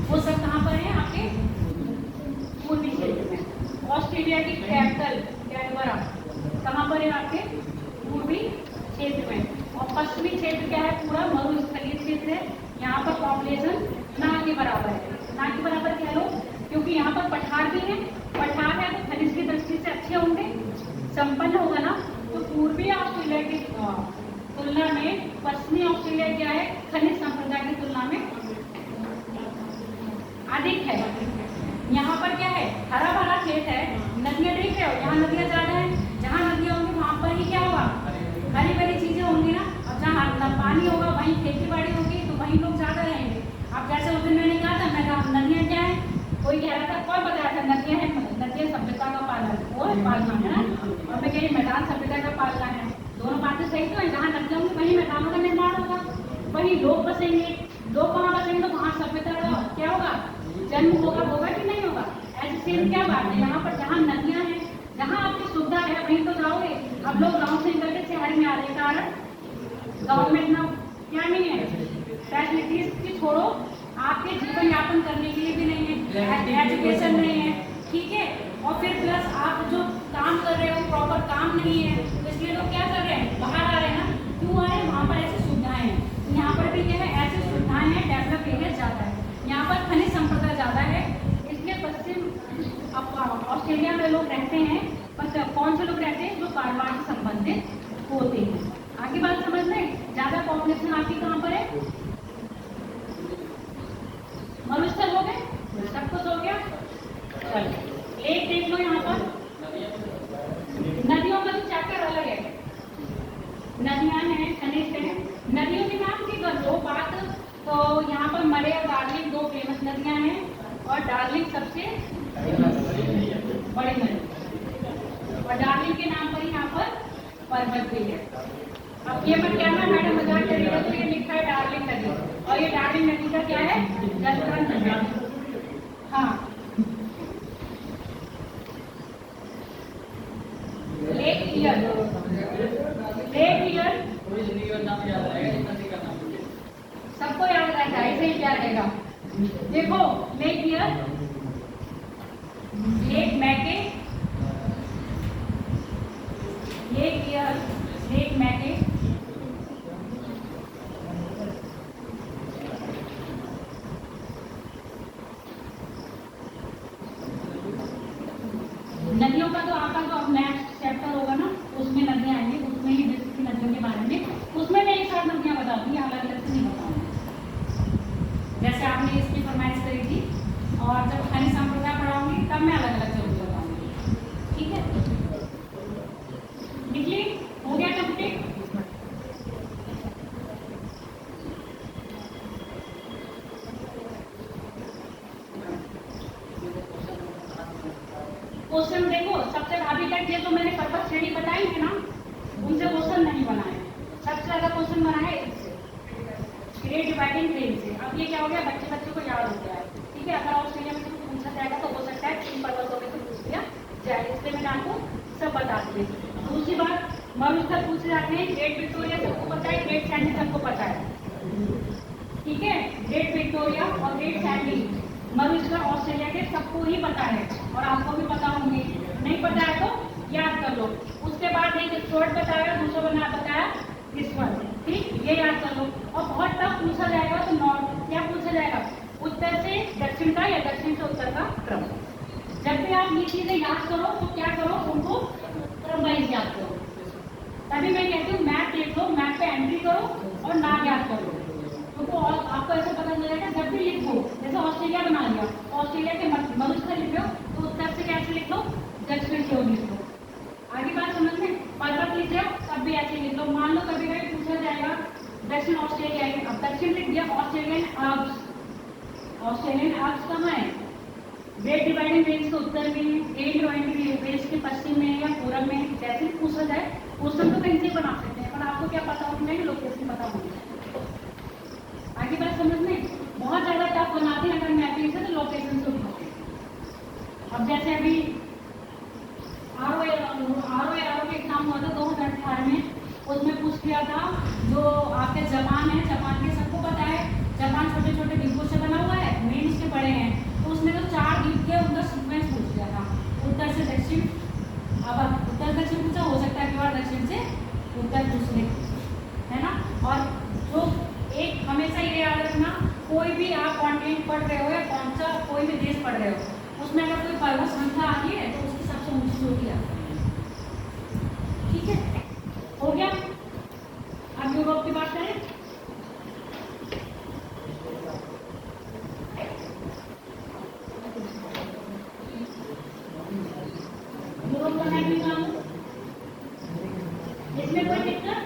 वो सब कहाँ पर है, आपके पूर्वी क्षेत्र में। ऑस्ट्रेलिया की कैपिटल कैनबरा कहाँ पर है, आपके पूर्वी क्षेत्र में। और पश्चिमी क्षेत्र क्या है, पूरा मरुस्थलीय क्षेत्र है। यहाँ पर पॉपुलेशन ना के बराबर है, ना के बराबर कह लो, क्योंकि यहाँ पर पठार भी है। पठार है तो खनिज की दृष्टि से अच्छे होंगे, संपन्न होगा ना। तो पूर्वी ऑस्ट्रेलिया की तुलना में पश्चिमी ऑस्ट्रेलिया क्या है, खनिज संपदा की तुलना में अधिक है। यहाँ पर क्या है, हरा भरा खेत है, नदियाँ देख रहे हो, यहाँ नदियाँ ज्यादा है। जहाँ नदियाँ होंगी वहाँ पर ही क्या होगा, हरी भरी चीजें होंगी ना। अब जहाँ पानी होगा वहीं खेती बाड़ी होगी, तो वहीं लोग ज्यादा रहेंगे। अब जैसे उस दिन मैंने कहा था, मैं कहा नदियाँ क्या है, कोई कह रहा था, कौन बताया था नदियाँ है, नदियाँ सभ्यता का पालन, वो पालना है ना। और मैं कही मैदान सभ्यता का पालना है। दोनों बातें सही तो है, जहाँ नदियाँ होंगी वहीं मैदानों का निर्माण होगा, वहीं लोग बसेंगे। लोग वहाँ बसेंगे तो वहाँ सभ्यता का क्या होगा, जन्म होगा कि नहीं होगा। ऐसे सेम क्या बात है, यहाँ पर जहाँ नदियाँ हैं, जहाँ आपकी सुविधा है वहीं तो जाओगे। अब लोग गाँव से निकल के शहर में आ रहे, कारण गाँव में इतना क्या नहीं है, फैसिलिटीज की छोड़ो, आपके जीवन यापन करने के लिए भी नहीं है, एजुकेशन नहीं है, ठीक है। और फिर प्लस आप जो काम कर रहे हो प्रॉपर काम नहीं है, तो इसलिए लोग क्या कर रहे हैं, बाहर आ रहे हैं ना। क्यों आ रहे हैं, वहाँ पर ऐसी सुविधाएं हैं। यहाँ पर भी क्या है, ऐसी सुविधाएं हैं, डेवलप एरिया ज़्यादा है, यहाँ पर खनिज संपदा ज़्यादा है, इसलिए पश्चिम ऑस्ट्रेलिया में लोग रहते हैं। पर कौन से लोग रहते हैं, जो कारोबार से संबंधित होते हैं। आगे बात समझ में, ज्यादा पॉपुलेशन आपकी कहाँ पर है, मरुस्थल हो गए, सब कुछ हो गया। चलो एक देख लो, यहाँ पर नदियों का तो चैप्टर अलग है, नदियां हैं, खनिज है। नदियों के नाम की कर लो बात, तो यहाँ पर मरे और डार्लिंग दो फेमस नदियां हैं, और डार्लिंग सबसे बड़ी नदी, और डार्लिंग के नाम पर यहाँ पर पर्वत भी है। अब ये मत कहना मैडम मजाक कर रही है, तो ये लिखा है डार्लिंग नदी, और ये डार्लिंग नदी का क्या है, जलग्रंथ है। हाँ, लेक ईयर, लेक ईयर सबको याद रहता है, ऐसे ही क्या रहेगा। देखो लेक ईयर, लेक मैके, लेक ईयर, लेक मैके, नदियों का तो आपका जो नेक्स्ट चैप्टर होगा ना, उसमें नदियां आएंगी, उसमें ही विश्व की नदियों के बारे में, उसमें मैं एक साथ नदियां बताऊंगी, अलग अलग से नहीं बताऊंगी। जैसे आपने इसकी फरमाइश करी थी, और जब खनिज संपदा पढ़ाऊंगी तब मैं अलग अलग जरूर बताऊंगी, ठीक है। निकली, हो गया कंप्लीट। क्वेश्चन देखो, सबसे अभी तक ये जो मैंने पर्वत श्रेणी बताई है ना, उनसे क्वेश्चन नहीं बनाए, सबसे ज्यादा क्वेश्चन बना है इससे, ग्रेड डिवाइडिंग रेंज से। अब ये क्या हो गया, बच्चे को याद हो गया है, ठीक है। अगर ऑस्ट्रेलिया में कुछ पूछा जाएगा तो हो सकता है 3 पर्वतों में से पूछ लिया जाए, इसलिए मैंने आपको सब बता दिए। दूसरी बात, मरुस्थल पूछे जाते हैं, ग्रेट विक्टोरिया सबको पता है, ग्रेट सैंडी सबको पता है, ठीक है। ग्रेट विक्टोरिया और ग्रेट सैंडी मरुस्थल ऑस्ट्रेलिया के सबको ही पता है, और आपको भी पता होंगे। नहीं पता है तो याद कर लो। उसके बाद एक स्टोर्ड बताया, दूसरा बना बताया ईश्वर, ठीक, ये याद कर लो। और बहुत टफ पूछा जाएगा तो नॉर्थ क्या पूछा जाएगा, उत्तर से दक्षिण का या दक्षिण से उत्तर का क्रम। जब भी आप ये चीजें याद करो तो क्या करो, उनको क्रम वाइज याद करो। तभी मैं कहती हूँ मैप देख लो, मैप पे एंट्री करो और नाम याद करो, तो आपको ऐसे पता चलेगा। जब भी लिखो, जैसे ऑस्ट्रेलिया बना लिया, ऑस्ट्रेलिया के मरुस्थल लिख लो तो उत्तर से कैसे लिख लो, दक्षिण से लिख लो। आगे बात समझ में, पर्वत लिख लो तब भी ऐसे लिख लो। मान लो कभी कभी पूछा जाएगा दक्षिण ऑस्ट्रेलिया है, अब दक्षिण लिख दिया, ऑस्ट्रेलियन आल्प्स, ऑस्ट्रेलियन आल्प्स कहाँ है, ग्रेट डिवाइडिंग रेंज के उत्तर में, ग्रेट डिवाइडिंग रेंज के पश्चिम में या पूरब में, जैसे भी पूछा जाए क्वेश्चन तो कहीं से बना सकते हैं, पर आपको क्या पता होना चाहिए, लोकेशन पता होनी चाहिए। आगे बात समझ में, बहुत ज्यादा टफ बनाते हैं अगर मैपिंग से, तो लोकेशन से उठाते हैं। अब जैसे अभी आर ओ के एग्जाम हुआ था 2018 में, उसमें पूछ लिया था जो आपके जापान है, जापान के सबको पता है, जापान छोटे छोटे द्वीपों से बना हुआ है, मेन इसके बड़े हैं, तो उसमें जो 4 द्वीप के उनका सीक्वेंस पूछ लिया था, उत्तर से दक्षिण। अब उत्तर दक्षिण पूछा, हो सकता है कि बार दक्षिण से उत्तर उसमें अगर कोई पर्वत श्रृंखला आ गई है तो उसके हिसाब से ऊंची चोटी आती है। ठीक है, हो गया। अब यूरोप की बात करें। यूरोप का मैप निकालो, इसमें कोई दिक्कत?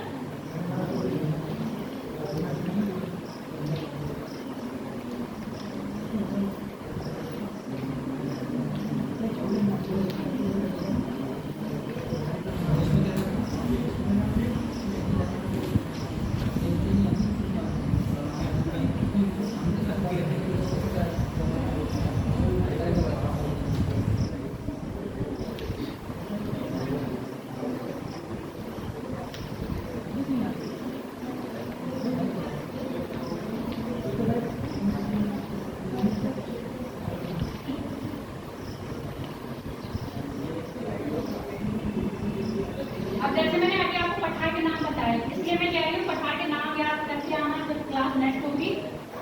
अब जैसे मैंने आगे आपको पठार के नाम बताए, इसलिए मैं कह रही हूँ पठार के नाम याद करके आना। जब क्लास नेक्स्ट होगी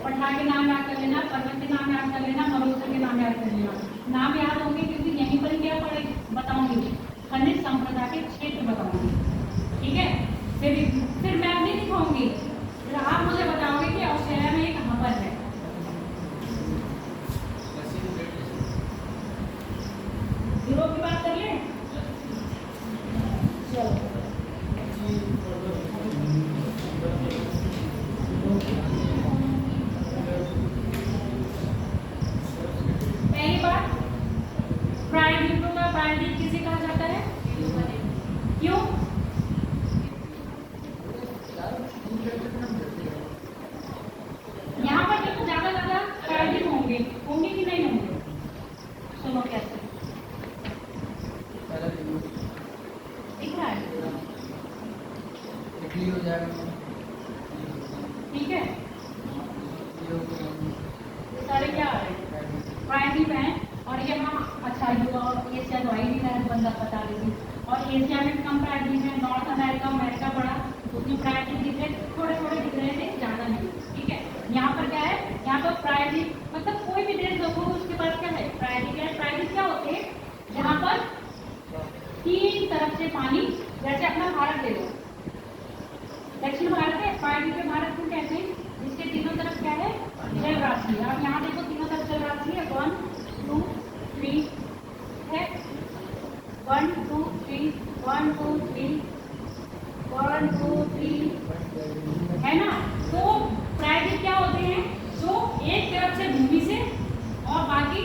पठार के नाम याद कर लेना, पर्वत के नाम याद कर लेना, मरुस्थल के नाम याद कर लेना। नाम याद होंगे क्योंकि यहीं पर क्या पढ़े बताऊंगी, खनिज संप्रदा के क्षेत्र बताऊंगी। ठीक है, फिर मैं नहीं दिखाऊंगी, फिर आप मुझे बताओगे कि ऑस्ट्रेलिया में ये कहाँ पर है। यूरोप की बात कर ले। चलो पहली बात, प्रायद्वीपों का प्रायद्वीप किसे कहा जाता है? क्यों? यहाँ पर देखो ज्यादा प्रायद्वीप होंगे कि नहीं होंगे? सुनो कैसे दिख रहा है? हो जाएगा। ठीक है, सारे क्या आ रहे हैं? प्रायद्वीप हैं। और यहाँ अच्छा युवा और एशिया तो आई नहीं रहा, बंदा बता रही थी। और एशिया में कम प्रायद्वीप है, नॉर्थ अमेरिका अमेरिका बड़ा, उसमें प्रायद्वीप दिख रहे, थोड़े थोड़े दिख रहे थे, ज्यादा नहीं। ठीक है, यहाँ पर क्या है? यहाँ पर प्रायद्वीप मतलब कोई भी देश देखो उसके पास क्या है? प्रायद्वीप है। प्रायद्वीप क्या होते हैं? जहाँ पर तीन तरफ से पानी, जैसे अपना भारत ले लो, दक्षिण भारत है, प्रायद्वीप में भारत को कहते हैं, जिसके तीनों तरफ क्या है? जल राशि। आप यहाँ देखो तीनों तरफ जल राशि है, 1 2 3 है, 1 2 3 1 2 3 1 2 3 है ना। तो प्रायद्वीप क्या होते हैं? जो एक तरफ से भूमि से और बाकी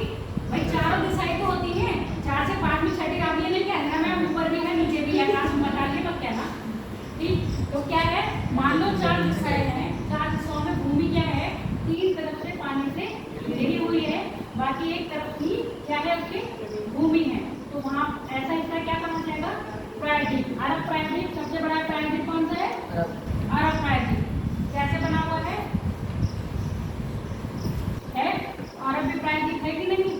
भाई चारों दिशाएं तो होती हैं, 4 से 5 में छठी आप ये नहीं कहना मैं ऊपर भी है नीचे भी है, आकाश में बता के मत कहना। ठीक, तो क्या है? मान लो 4 दिशाएं हैं, 4 दिशाओं में भूमि क्या है? 3 तरफ से पानी से घिरी हुई है, बाकी एक तरफ ही क्या है? उसकी भूमि है। तो वहाँ ऐसा हिस्सा क्या कहा जाएगा? प्रायद्वीप। अरब प्रायद्वीप सबसे बड़ा प्रायद्वीप कौन सा है? अरब प्रायद्वीप। कैसे बना हुआ है? अरब भी प्रायद्वीप है कि नहीं?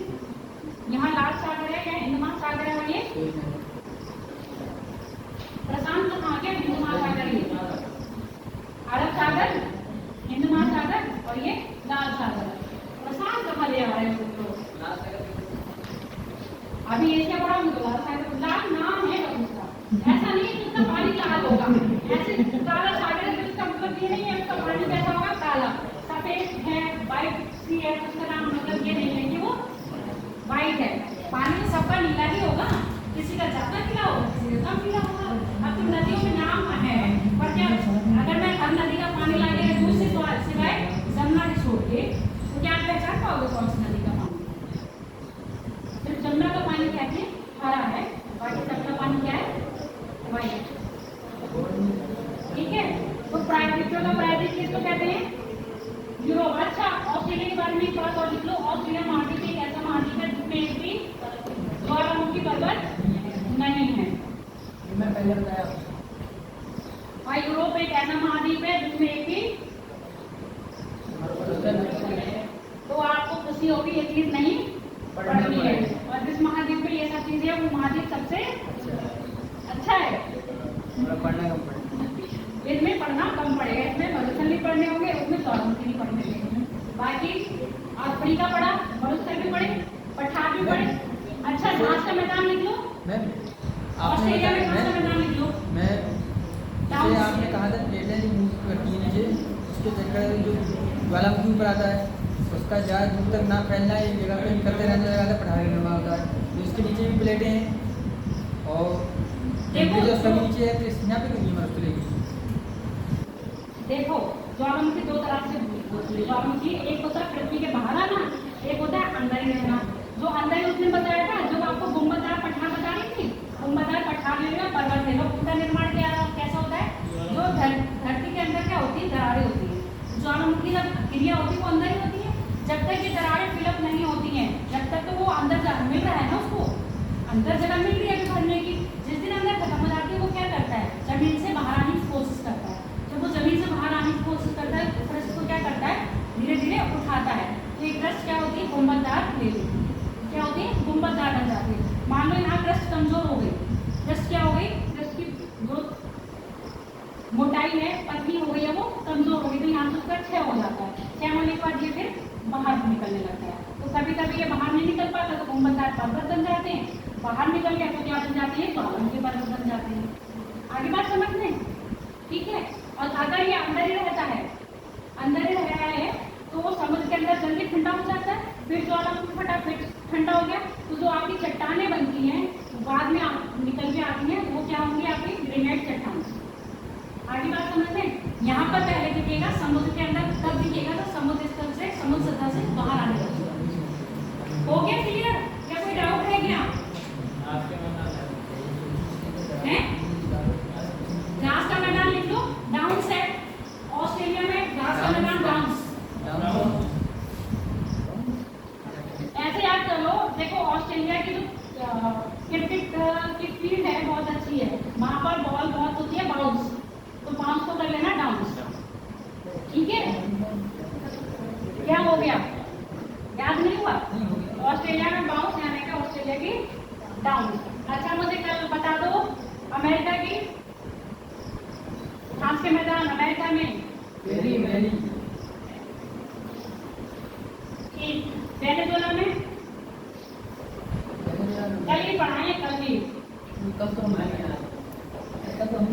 यहाँ लाल सागर है या हिंद महासागर है? और ये प्रशांत महासागर, हिंद महासागर, ये अरब सागर, हिंद महासागर और ये लाल सागर। प्रशांत कहाँ ले आ रहे हैं अभी? एशिया बड़ा लाल सागर, लाल नाम है उसका, ऐसा नहीं कि उसका पानी लाल होगा। ऐसे काला सागर है उसका मतलब ये नहीं है उसका पानी कैसा होगा? काला। सफेद है, व्हाइट सी है, उसका नाम मतलब ये नहीं है कि वो व्हाइट है। पानी सबका नीला ही होगा, किसी का ज्यादा नीला होगा, किसी का कम नीला होगा। अब तो नदियों में नाम है, पर क्या अगर मैं हर नदी का पानी ला के दूसरे सिवाय जमुना की छोड़ के, तो क्या आप पहचान पाओगे कौन सी नदी का पानी? सिर्फ जमुना का पानी कहते हैं हरा है, बाकी सबका पानी क्या है? व्हाइट। ठीक है, तो प्रायद्वीपों का प्रायद्वीप किसको कहते हैं? यूरोप। अच्छा, ऑस्ट्रेलिया के बारे में एक बात और लिख लो। ऑस्ट्रेलिया महाद्वीप एक ऐसा महाद्वीप है जिसमें एक भी ज्वालामुखी पर्वत नहीं है। मैं पहले बताया। और यूरोप एक ऐसा महाद्वीप है जिसमें एक भी, तो आपको खुशी होगी ये चीज नहीं पढ़नी है। और जिस महाद्वीप में ये सब चीजें है वो महाद्वीप सबसे अच्छा है। इसमें पढ़ना कम पड़ेगा, इसमें मरुस्थल भी पढ़ने होंगे, उसमें ज्वालामुखी भी पढ़ने होंगे। बाकी अफ्रीका पढ़ा, मरुस्थल भी पढ़े, पठार भी पढ़े, ऑस्ट्रेलिया में कौन सा मैदान लिख लो? मैं जैसे आपने कहा था प्लेटें जो मूव करती हैं नीचे, उसके चक्कर में जो ज्वालामुखी ऊपर आता है उसका ज़्यादा दूर तक ना फैलना है, एक जगह पे निकलते रहने लगा था पठारी नुमा होता है। तो इसके नीचे भी प्लेटें हैं और टेम्परेचर उसका भी नीचे है, तो इस यहाँ पे क्यों नहीं मर चलेगी? देखो ज्वालामुखी दो तरह से होती है। ज्वालामुखी एक होता है पृथ्वी के बाहर आना, एक होता है अंदर ही रहना। जो अंदर ही उसने बताया था, जो आपको गुंबददार पठार बता रही थी, गुंबददार पठार ले लो, पर्वत ले लो, उनका निर्माण कैसा होता है? जो धरती के अंदर क्या होती है? दरारें होती है। ज्वालामुखी जब क्रिया होती है वो अंदर ही होती है। जब तक ये दरारें फिलअप नहीं होती हैं, जब तक तो वो अंदर मिल रहा है ना, उसको अंदर जगह मिल रही है भरने की। जिस दिन अंदर खत्म हो जाती है वो क्या करता है? जमीन से बाहर आने की कोशिश करता है। जब वो जमीन से बाहर आने की कोशिश करता है तो क्रस्ट को क्या करता है? धीरे धीरे उठाता है। तो ये क्रस्ट क्या होती है? गुंबददार ले ली। क्या होती है? गुंबददार बन जाती है। मान लो यहाँ क्रस्ट कमजोर हो गई, क्रस्ट क्या हो गई? क्रस्ट की जो मोटाई है, पतली हो गई है, वो कमजोर हो गई, तो यहाँ से उसका क्षय हो जाता है। क्षय होने के बाद ये फिर बाहर निकलने लगता है। तो कभी कभी ये बाहर नहीं निकल पाता तो गुंबददार पर्वत बन जाते हैं। बाहर निकल गया तो क्या बन जाती है? ज्वालामुखी पर्वत बन जाते हैं। आगे बात समझ में? ठीक है। और अगर ये अंदर ही रहता है, अंदर ही रह रहा है, तो वो समुद्र के अंदर जल्दी ठंडा हो जाता है, फिर ज्वालामुखी फटाफट ठंडा हो गया तो जो आपकी चट्टानें बनती हैं बाद में निकल के आती हैं, वो क्या होंगी? आपकी ग्रेनाइट चट्टान। आगे बात समझ में? यहाँ पर पहले दिखेगा समुद्र के अंदर, कब दिखेगा? तो समुद्र स्थल से, समुद्र सतह से बाहर आने लगेगा। हो गया क्लियर? क्या कोई डाउट है क्या? है? घास का मैदान लिख लो, डाउन सेट। ऑस्ट्रेलिया में घास का मैदान डाउन्स। ऐसे याद कर लो। देखो ऑस्ट्रेलिया की जो क्रिकेट की फील्ड है बहुत अच्छी है, वहां पर बॉल बहुत होती है बाउंस, तो बाउंस को कर लेना डाउन्स। ठीक है? क्या हो गया? याद नहीं हुआ? ऑस्ट्रेलिया में बाउंस यानी कि ऑस्ट्रेलिया की डाउन्स। अच्छा मुझे कल बता दो अमेरिका की घास के मैदान अमेरिका में ठीक, वेनेजुएला में कल ही पढ़ाए, कल ही। कब तो हमारे यहाँ ऐसा तो हम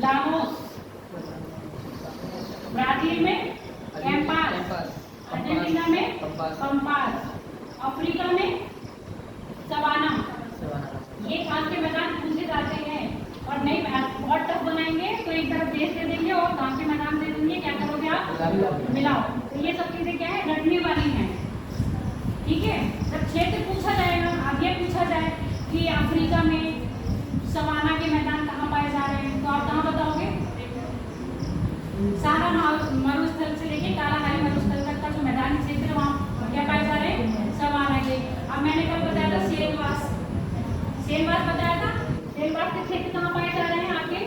लामोस, ब्राजील में कैंपास, अर्जेंटीना में पंपास, अफ्रीका में सवाना। ये घास के मैदान पूछे जाते हैं। और नहीं बहुत टफ बनाएंगे तो एक तरफ देश दे देंगे और घास के मैदान दे देंगे, क्या करोगे आप? मिलाओ। तो ये सब चीजें क्या है? रटने वाली हैं। ठीक है? जब क्षेत्र पूछा जाएगा, अब ये पूछा जाए कि अफ्रीका में सवाना के मैदान कहाँ पाए जा रहे हैं, तो आप कहाँ बताओगे? सारा मरुस्थल से लेके कालाहारी मरुस्थल तक का जो मैदानी क्षेत्र है वहाँ क्या पाए जा रहे हैं? सवाना के। अब मैंने कल बताया था सेलवास, सेलवास बताया था। सेलवास के क्षेत्र कहाँ पाए जा रहे हैं आपके?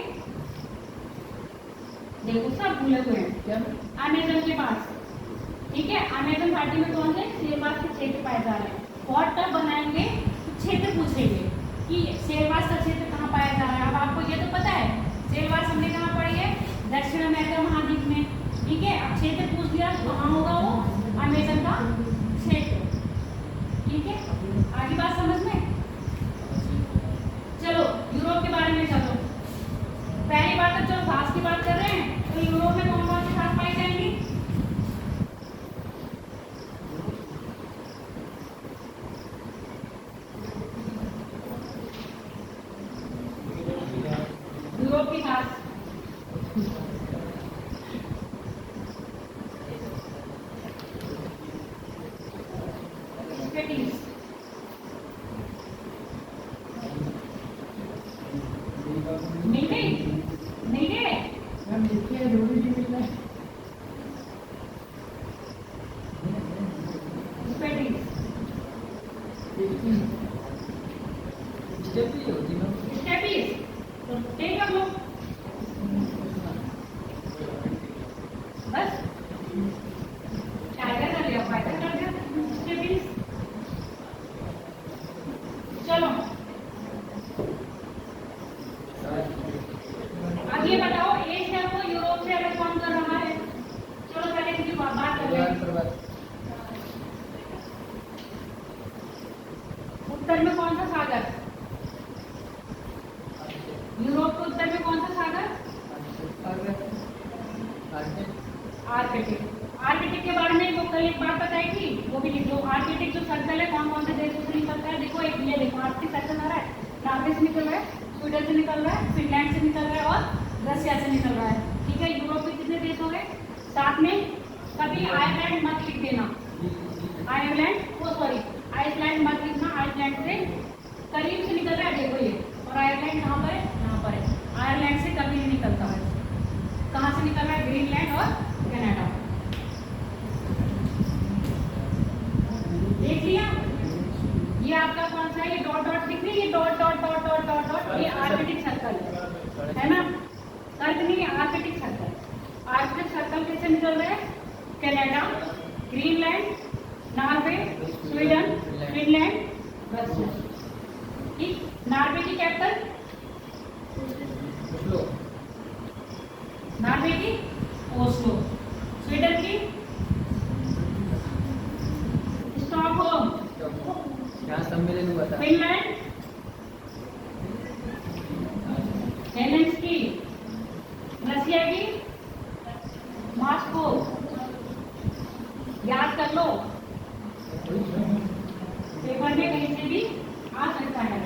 देखो सब भूले हुए हैं। क्या? अमेजन के पास। ठीक है? अमेजन घाटी में कौन से सेलवास के क्षेत्र पाए जा रहे हैं? बहुत टफ बनाएंगे तो क्षेत्र पूछेंगे कि सेलवास का क्षेत्र कहाँ पाया जा रहा है। अब आपको ये तो पता है सेलवास हमने कहाँ पढ़ी है? दक्षिण अमेरिका महाद्वीप में। ठीक है? अब क्षेत्र पूछ दिया तो कहाँ होगा वो? अमेजन का क्षेत्र। ठीक है? आगे बात समझ में? चलो यूरोप के बारे में चलो। पहली बात है, जब घास की बात कर रहे हैं तो यूरोप में कौन कौन सी घास पाई जाएंगी? यूरोप की घास मिल गई? मिल गए? हम लिखते हैं जोड़ी भी मिल रहा है। बस टाइगर कर लिया, फायदा कर दिया। चलो अब ये बताओ एशिया को यूरोप से अलग कौन कर रहा है? चलो पहले इसकी बात कर लें। उत्तर में कौन सा सागर? निकल रहा है, फिनलैंड से निकल रहा है और रशिया से निकल रहा है। ठीक है, यूरोप के कितने देश हो गए? साथ में कभी आयरलैंड मत लिख देना, आइसलैंड मत लिखना, आइसलैंड से करीब से निकल रहा है, देखो ये, और आयरलैंड कहाँ पर है? यहाँ पर है। आयरलैंड से कभी नहीं निकलता है। कहाँ से निकल रहा है? ग्रीनलैंड और कनाडा। देख लिया? ये आपका कौन सा है? ये डॉट डॉट दिख रही है, ये dot dot dot dot dot dot, ये आर्कटिक सर्कल है ना? अर्थ नहीं, आर्कटिक सर्कल। आर्कटिक सर्कल कैसे निकल रहा है? Canada, Greenland, Norway, Sweden, Finland, Russia. ठीक, नॉर्वे की कैपिटल, नॉर्वे की ओस्लो, स्वीडन की स्टॉकहोम, यहाँ सम्मेलन हुआ था। फिनलैंड हेलेंस्की, रशिया की मॉस्को। याद कर लो, पेपर में कहीं से भी आ सकता है।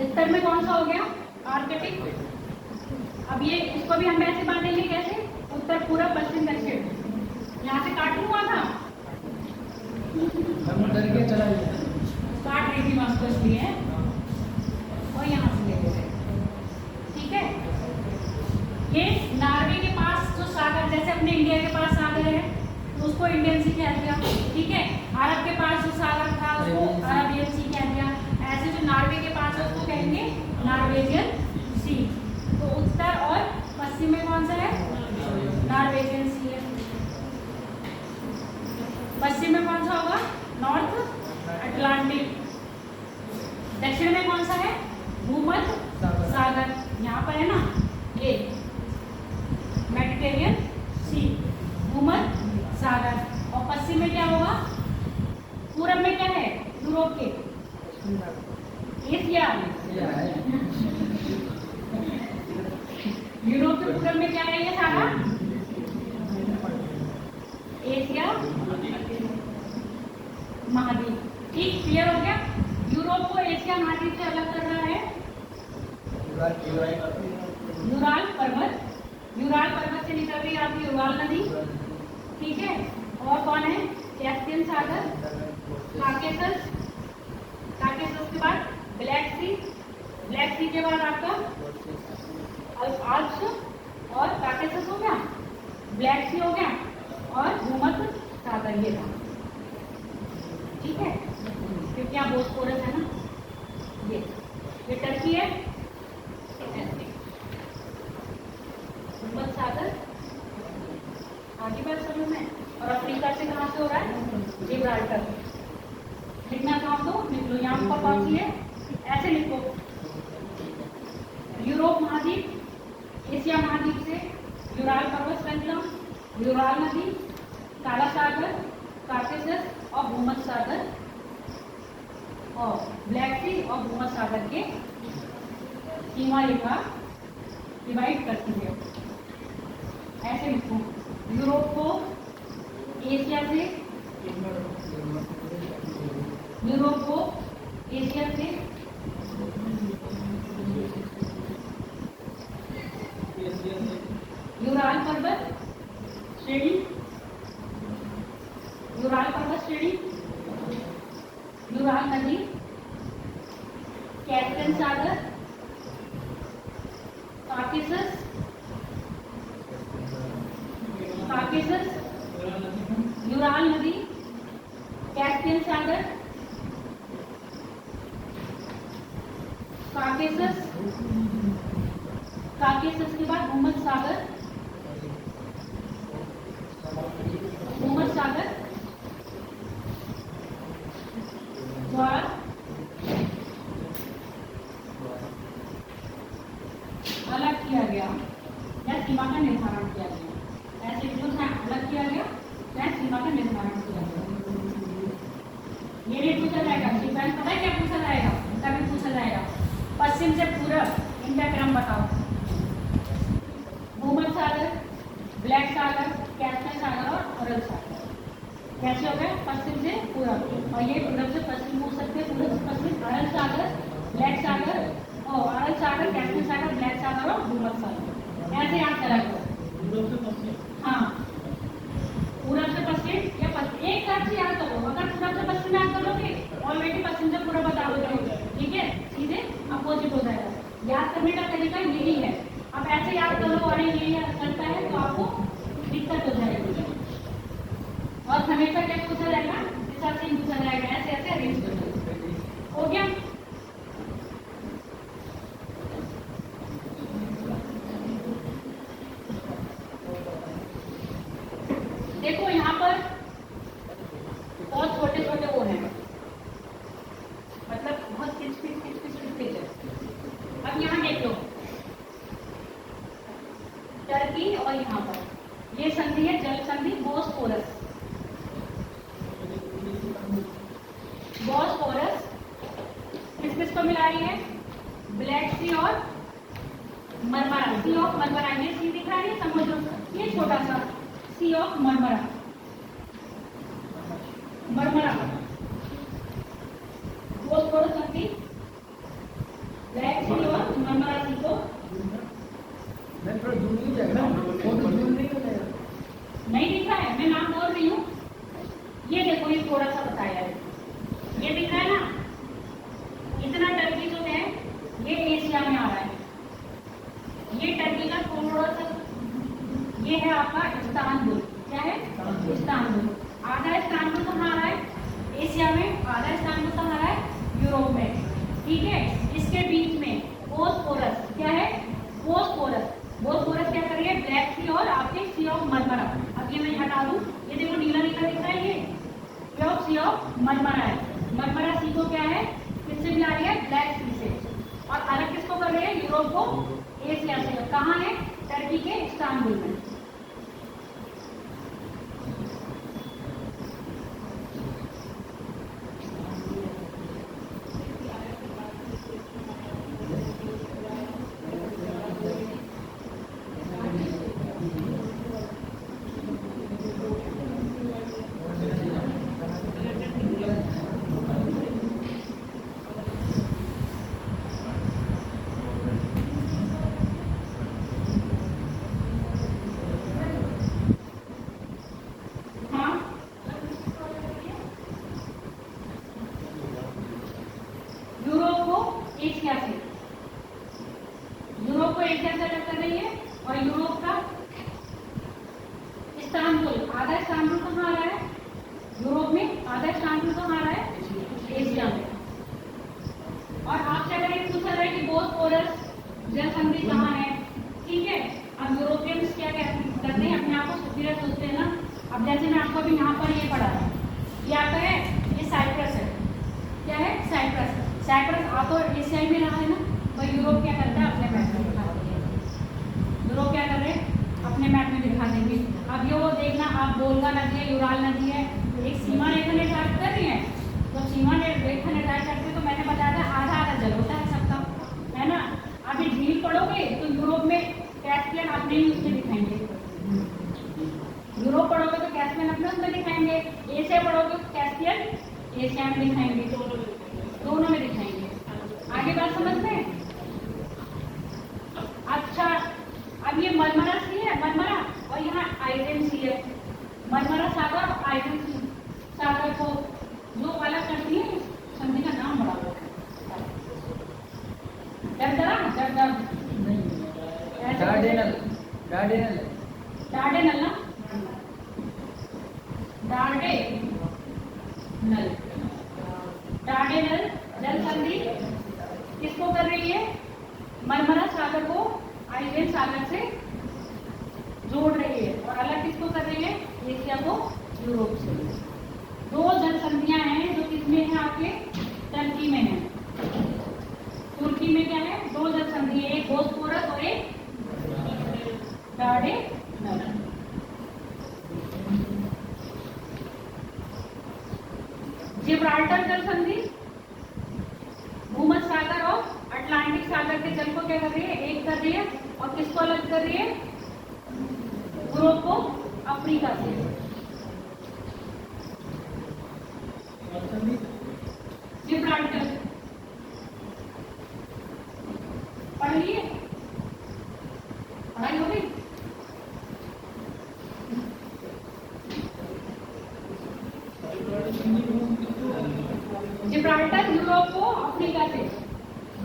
उत्तर में कौन सा हो गया? आर्कटिक। अब ये इसको भी हम ऐसे बांटेंगे, कैसे? उत्तर, पूर्व, पश्चिम, दक्षिण। यहाँ से काट हुआ था, हम डर के चला गया। काट रही थी मॉस्को इसलिए, और यहाँ से ले गए। ठीक है, ये नॉर्वे के पास जो सागर, जैसे अपने इंडिया के पास सागर है तो उसको इंडियन सी कह दिया। ठीक है, अरब के पास जो सागर था उसको अरबियन सी कह दिया। ऐसे जो नॉर्वे के पास है उसको कहेंगे नॉर्वेजियन सी। तो उत्तर और पश्चिम में कौन सा है? नॉर्वेजियन सी है। पश्चिम में कौन सा होगा? North Atlantic. दक्षिण में कौन सा है? भूमध्य सागर। यहाँ पर है ना, ये मेडिटेरियन सी, भूमध्य सागर। और पश्चिम में क्या होगा? पूरब में क्या है? यूरोप के, एशिया। यूरोप के पूरब में क्या है? ये सारा एशिया महाद्वीप। ठीक, क्लियर हो गया? यूरोप को एशिया महाद्वीप से अलग कर रहा है यूराल पर्वत। यूराल पर्वत से निकल रही है आपकी यूराल नदी। ठीक है, और कौन है? कैस्पियन सागर, काकेसस, काकेसस के बाद ब्लैक सी, ब्लैक सी के बाद आपका अल्प्स और काकेसस हो गया, ब्लैक सी हो गया, और भूमध्य सागर ये था। ठीक है, क्योंकि यहाँ बोस्पोरस है ना, ये टर्की है, भूमध्य सागर। आगे बात समझ में। और अफ्रीका से कहाँ से हो रहा है? जिब्राल्टर। लिखना काम दो, लिख लो। यहाँ पर कौन सी है? ऐसे लिखो, यूरोप महाद्वीप, एशिया महाद्वीप से यूराल पर्वत श्रृंखला, यूराल नदी, काला सागर, काकेसस और भूमध्य सागर, और ब्लैक सी और भूमध्य सागर के सीमा रेखा डिवाइड करती है। ऐसे लिखो, यूरोप को एशिया से, यूरोप को एशिया से यूराल पर्वत श्रेणी, यूराल पर्वत श्रेणी, यूराल नदी, कैस्पियन सागर, काकेसस, काकेसस, यूराल नदी, कैस्पियन सागर, काकेसस, काकेसस के बाद भूमध्य सागर, भूमध्य सागर द्वारा अलग किया गया या सीमा का निर्धारण किया गया। ऐसे जो अलग किया गया या सीमा का निर्धारण किया गया। ये नहीं पूछा जाएगा, सीमा पता है क्या पूछा जाएगा? कभी पूछा जाएगा पश्चिम से पूरब इनका क्रम बताओ। भूमध्य सागर, ब्लैक सागर, कैस्पियन सागर और अरब सागर। कैसे हो गया? पश्चिम से पूरब, और ये पूरब से पश्चिम हो सकते हैं, पूरब से पश्चिम। अरब सागर, ब्लैक सागर और अरब सागर सागर, कैस्पियन सागर, ब्लैक सागर और भूमध्य सागर। ऐसे याद करा करो। हाँ, पूरब से पश्चिम या पश्चिम एक तरफ से याद करो। अगर पूरब से पश्चिम याद करोगे ऑलरेडी पश्चिम से पूरा बता दोगे, ठीक है, सीधे अपोजिट हो जाएगा। याद करने का तरीका यही है। अब ऐसे याद करो अरे ये करता है तो आपको दिक्कत हो जाएगी। और हमेशा क्या पूछा जाएगा, इस हिसाब से पूछा जाएगा, ऐसे ऐसे अरेंज करो। हो गया? देखो यहाँ पर बहुत छोटे छोटे वो हैं, मतलब बहुत किच है। अब यहाँ देख लो टर्की, और यहाँ पर ये संधि है जल संधि बोस्फोरस। बोस्फोरस किस किस को मिला रही है? ब्लैक सी और मरमरा। सी ऑफ मरमरा, ये सी दिख रहा है समुद्र, ये छोटा सा सी ऑफ मरमरा। मरमरा बोस्फोरस संधि ब्लैक सी और मरमरा सी को थोड़ा दूर नहीं जाएगा, फोटो दूर नहीं हो जाएगा। नहीं दिख रहा है, मैं नाम बोल रही हूँ। ये देखो, ये थोड़ा सा बताया है, ये दिख रहा है ना, इतना टर्की जो है ये एशिया में आ रहा है। ये टर्की का थोड़ा सा, ये है आपका इस्तांबुल। क्या है? इस्तांबुल। आधा इस्तांबुल कहाँ आ रहा है? एशिया में। आधा इस्तांबुल कहाँ आ रहा है? यूरोप में। ठीक है, इसके बीच में बोस्फोरस। क्या है? बोस्फोरस। बोस्फोरस क्या कर रही है? ब्लैक सी और आपके सी ऑफ मरमरा। अब ये मैं हटा दूं, ये देखो नीला नीला दिख रहा है, ये ऑफ सी ऑफ मरमरा है। मरमरा सी को क्या है, किससे मिला रही है? ब्लैक सी से। और अलग किसको कर रही है? यूरोप को एशिया से। कहाँ है? टर्की के इस्तांबुल में। एशिया से, यूरोप को एशिया से अलग कर रही है। और यूरोप का इस्तांबुल, आधा इस्तांबुल कहाँ आ रहा है? यूरोप में। आधा इस्तांबुल कहाँ आ रहा है? एशिया में। और आपसे अगर ये पूछा जाए कि बोस्फोरस जल संधि कहाँ है, ठीक है, अब यूरोपियंस क्या करते हैं, अपने आप को सुपीरियर सोचते हैं ना। अब जैसे मैं आपको अभी यहाँ पर ये पढ़ा है, ये आता है, ये साइप्रस है। क्या है? साइप्रस। साइप्रस आ तो एशिया में रहा है ना, वही यूरोप क्या करता है? अपने मैप में दिखा देंगे। यूरोप क्या कर रहे हैं? अपने मैप में दिखा देंगे। अब ये वो देखना, आप वोल्गा नदी है, यूराल नदी है, एक सीमा रेखा निर्धारित कर रही है। तो सीमा रेखा निर्धारित करते तो मैंने बताया था आधा आधा जल होता है सबका, है ना। आप ये झील पढ़ोगे तो यूरोप में कैस्पियन अपने ही उसमें दिखाएंगे, यूरोप पढ़ोगे तो कैस्पियन अपने उसमें दिखाएंगे, एशिया पढ़ोगे तो कैस्पियन एशिया में दिखाएंगे, दोनों में दिखाएंगे। आगे बात समझ में? अच्छा, अब ये मरमरा सी है, मरमरा, और यहाँ आइजन सी है। मरमरा सागर और आइजन सागर को जो अलग करती है, संधि का नाम बड़ा होता है। दरदरा, दरदर डार्डेनल, डार्डेनल, डार्डेनल ना, डार्डेनल, डार्डेनल जल संधि किसको कर रही है? मरमरा सागर को आइजन सागर से जोड़ रही है। और अलग किसको कर रही है? एशिया को यूरोप से। दो जल संधियां हैं जो किसमें है? आपके टर्की में है। तुर्की में क्या है? दो जल संधि है, एक बोस्फोरस और एक डार्डेनल। जिब्राल्टर जल संधि भूमध्य सागर और अटलांटिक सागर के जल को क्या कर रही है? एक कर रही है। और किसको अलग कर रही है? यूरोप को अफ्रीका से। जिब्राल्टर पढ़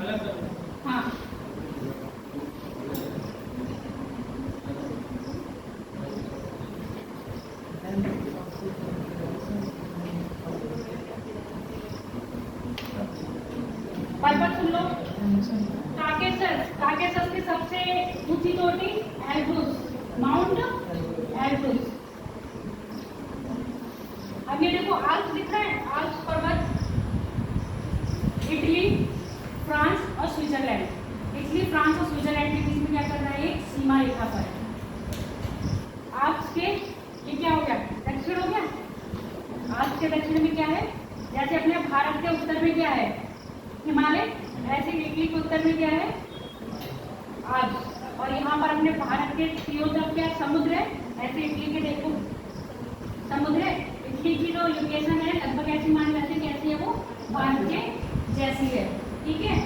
हाँ पर्वत सुन लो। काकेसस की सबसे ऊंची चोटी एल्ब्रूस, माउंट एल्ब्रूस। अब ये देखो आल्प्स दिख रहा है, आल्प्स पर्वत, इटली, फ्रांस और स्विट्जरलैंड। इटली, फ्रांस और स्विट्जरलैंड के बीच में क्या कर रहा है, एक सीमा रेखा पर है। आल्प्स के ये क्या हो गया, दक्षिण हो गया। आल्प्स के दक्षिण में क्या है, जैसे अपने भारत के उत्तर में क्या है हिमालय, ऐसे इटली के उत्तर में क्या है आल्प्स। और यहाँ पर अपने भारत के तीनों तरफ क्या समुद्र है, ऐसे इटली के देखो समुद्र है। इटली की जो लोकेशन है लगभग ऐसी मान लेते हैं, कैसी है वो भारत के जैसी है, ठीक है।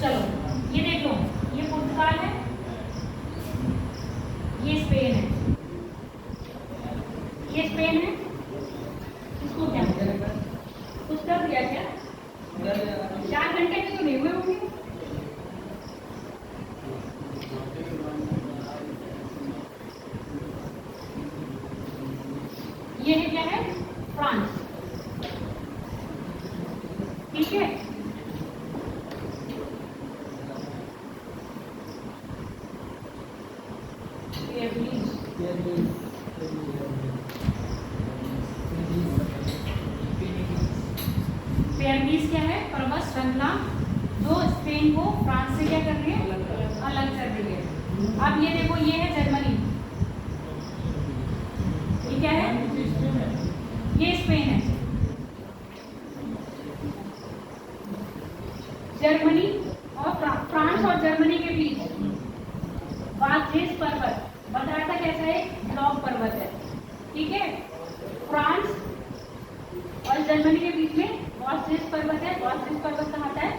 चलो ये देख लो, ये पुर्तगाल है, ये स्पेन है, ये स्पेन है। इसको क्या कुछ कर दिया क्या, 4 घंटे के तो नहीं हुए होंगे। ये है क्या है फ्रांस, ठीक है। पेरिस क्या है, पर्वत श्रृंखला जो स्पेन को फ्रांस से क्या कर रही है, अलग कर रही है। अब ये देखो, ये है जर्मनी, ये क्या है, ये स्पेन है। जर्मनी और फ्रांस और जर्मनी के बीच वाल्जेस पर्वत बताया था कैसा है, ब्लॉक पर्वत है, ठीक है। फ्रांस और जर्मनी के बीच में वाल्जेस पर्वत है। वाल्जेस पर्वत कहाँ आता है,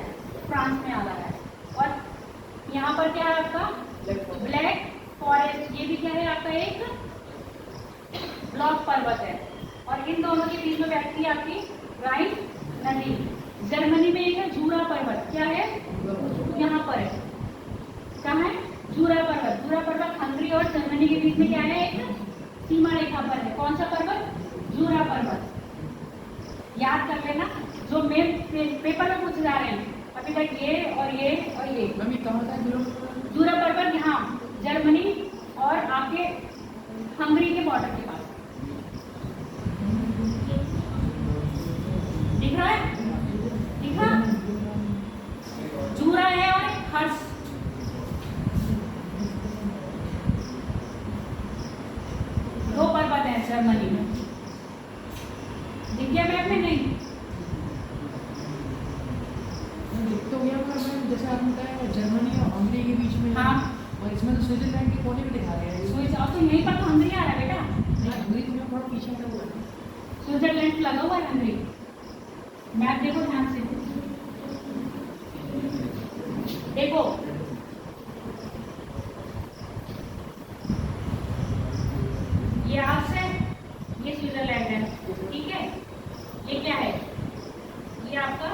फ्रांस में आ रहा है। और यहाँ पर क्या है आपका ब्लैक फॉरेस्ट, ये भी क्या है आपका एक ब्लॉक पर्वत है। और इन दोनों के बीच में बैठती है आपकी राइन नदी। जर्मनी में एक है जूरा पर्वत, क्या है यहाँ पर है, कहाँ है जूरा पर्वत। जूरा पर्वत हंगरी और जर्मनी के बीच में क्या है, एक सीमा रेखा पर है। कौन सा पर्वत, जूरा पर्वत। याद कर लेना, जो मेन पेपर में पूछ जा रहे हैं अभी तक, ये और ये और ये। मम्मी कहाँ था जूरा पर्वत यहाँ जर्मनी और आपके हंगरी के बॉर्डर के पास दिख रहा है, दिख रहा, जूरा है और हर्ष। दो पर्वत है जर्मनी में, दिख गया मैप में, नहीं तो यहाँ पर मैम जैसे आपने बताया जर्मनी और हंगरी के बीच में है। हाँ। और इसमें तो स्विट्जरलैंड के कोने में दिखा रहे हैं। स्विच अब तो यहीं पर तो हंगरी आ रहा है बेटा, हंगरी तो यहाँ थोड़ा पीछे का हुआ है। स्विट्जरलैंड लगा हुआ है हंगरी। मैप देखो ध्यान से, देखो ये आपसे, ये स्विट्जरलैंड है, ठीक है। ये क्या है, ये आपका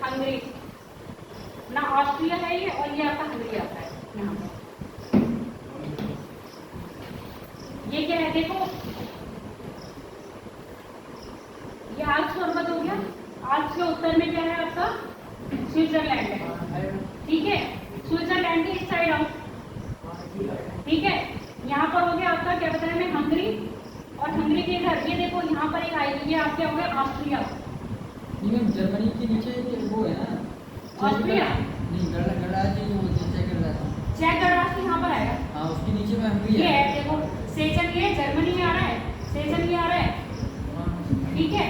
हंगरी ना, ऑस्ट्रिया है ये, और ये आपका हंगरी आता है यहाँ पर। ये क्या है देखो, ये आल्प्स पर्वत हो गया। आल्प्स के उत्तर में क्या है आपका स्विट्जरलैंड है, ठीक है। स्विट्जरलैंड की इस साइड आओ, ठीक है। यहाँ पर हो गया आपका क्या बताया मैं, हंगरी, और हंगरी के इधर ये देखो यहाँ पर एक आएगी, ये आपके हो गया ऑस्ट्रिया। जर्मनी के नीचे वो है ना, ऑस्ट्रिया नहीं गणराज्य जो बोलते हैं, चेक गणराज्य। चेक गणराज्य यहाँ पर आएगा, हाँ उसके नीचे में हंगरी ये है। है देखो, सेचन ये जर्मनी में आ रहा है, सेचन ये आ रहा है, ठीक है।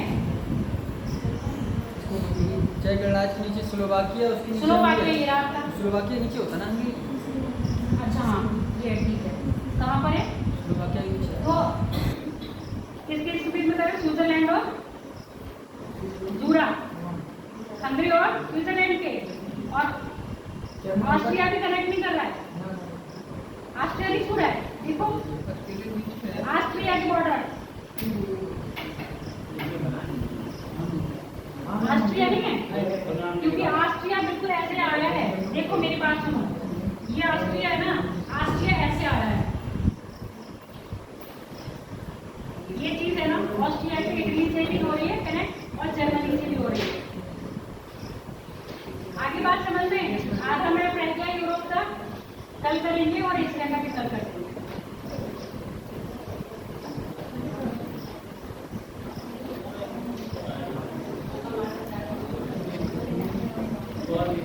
चेक गणराज्य के नीचे स्लोवाकिया, उसके नीचे स्लोवाकिया ये रहा आपका। स्लोवाकिया नीचे होता ना हंगरी। अच्छा हाँ ये ठीक है, कहाँ पर है स्लोवाकिया के नीचे। तो किसके स्पीड में करें, स्विट्जरलैंड और जूरा, हंगरी और स्विट्जरलैंड के, और ऑस्ट्रिया भी कनेक्ट नहीं कर रहा है, ऑस्ट्रिया भी छूट है, देखो ऑस्ट्रिया की बॉर्डर, ऑस्ट्रिया नहीं है, क्योंकि ऑस्ट्रिया बिल्कुल ऐसे आया है। देखो मेरी बात सुनो, ये ऑस्ट्रिया है ना, ऑस्ट्रिया ऐसे आ रहा है, ये चीज है ना, ऑस्ट्रिया से इटली से भी हो रही है कनेक्ट और जर्मनी से भी हो रही है। आगे बात समझ में, आधा मिनट रह गया यूरोप का, कल करेंगे और एशिया का भी कल करेंगे। आगे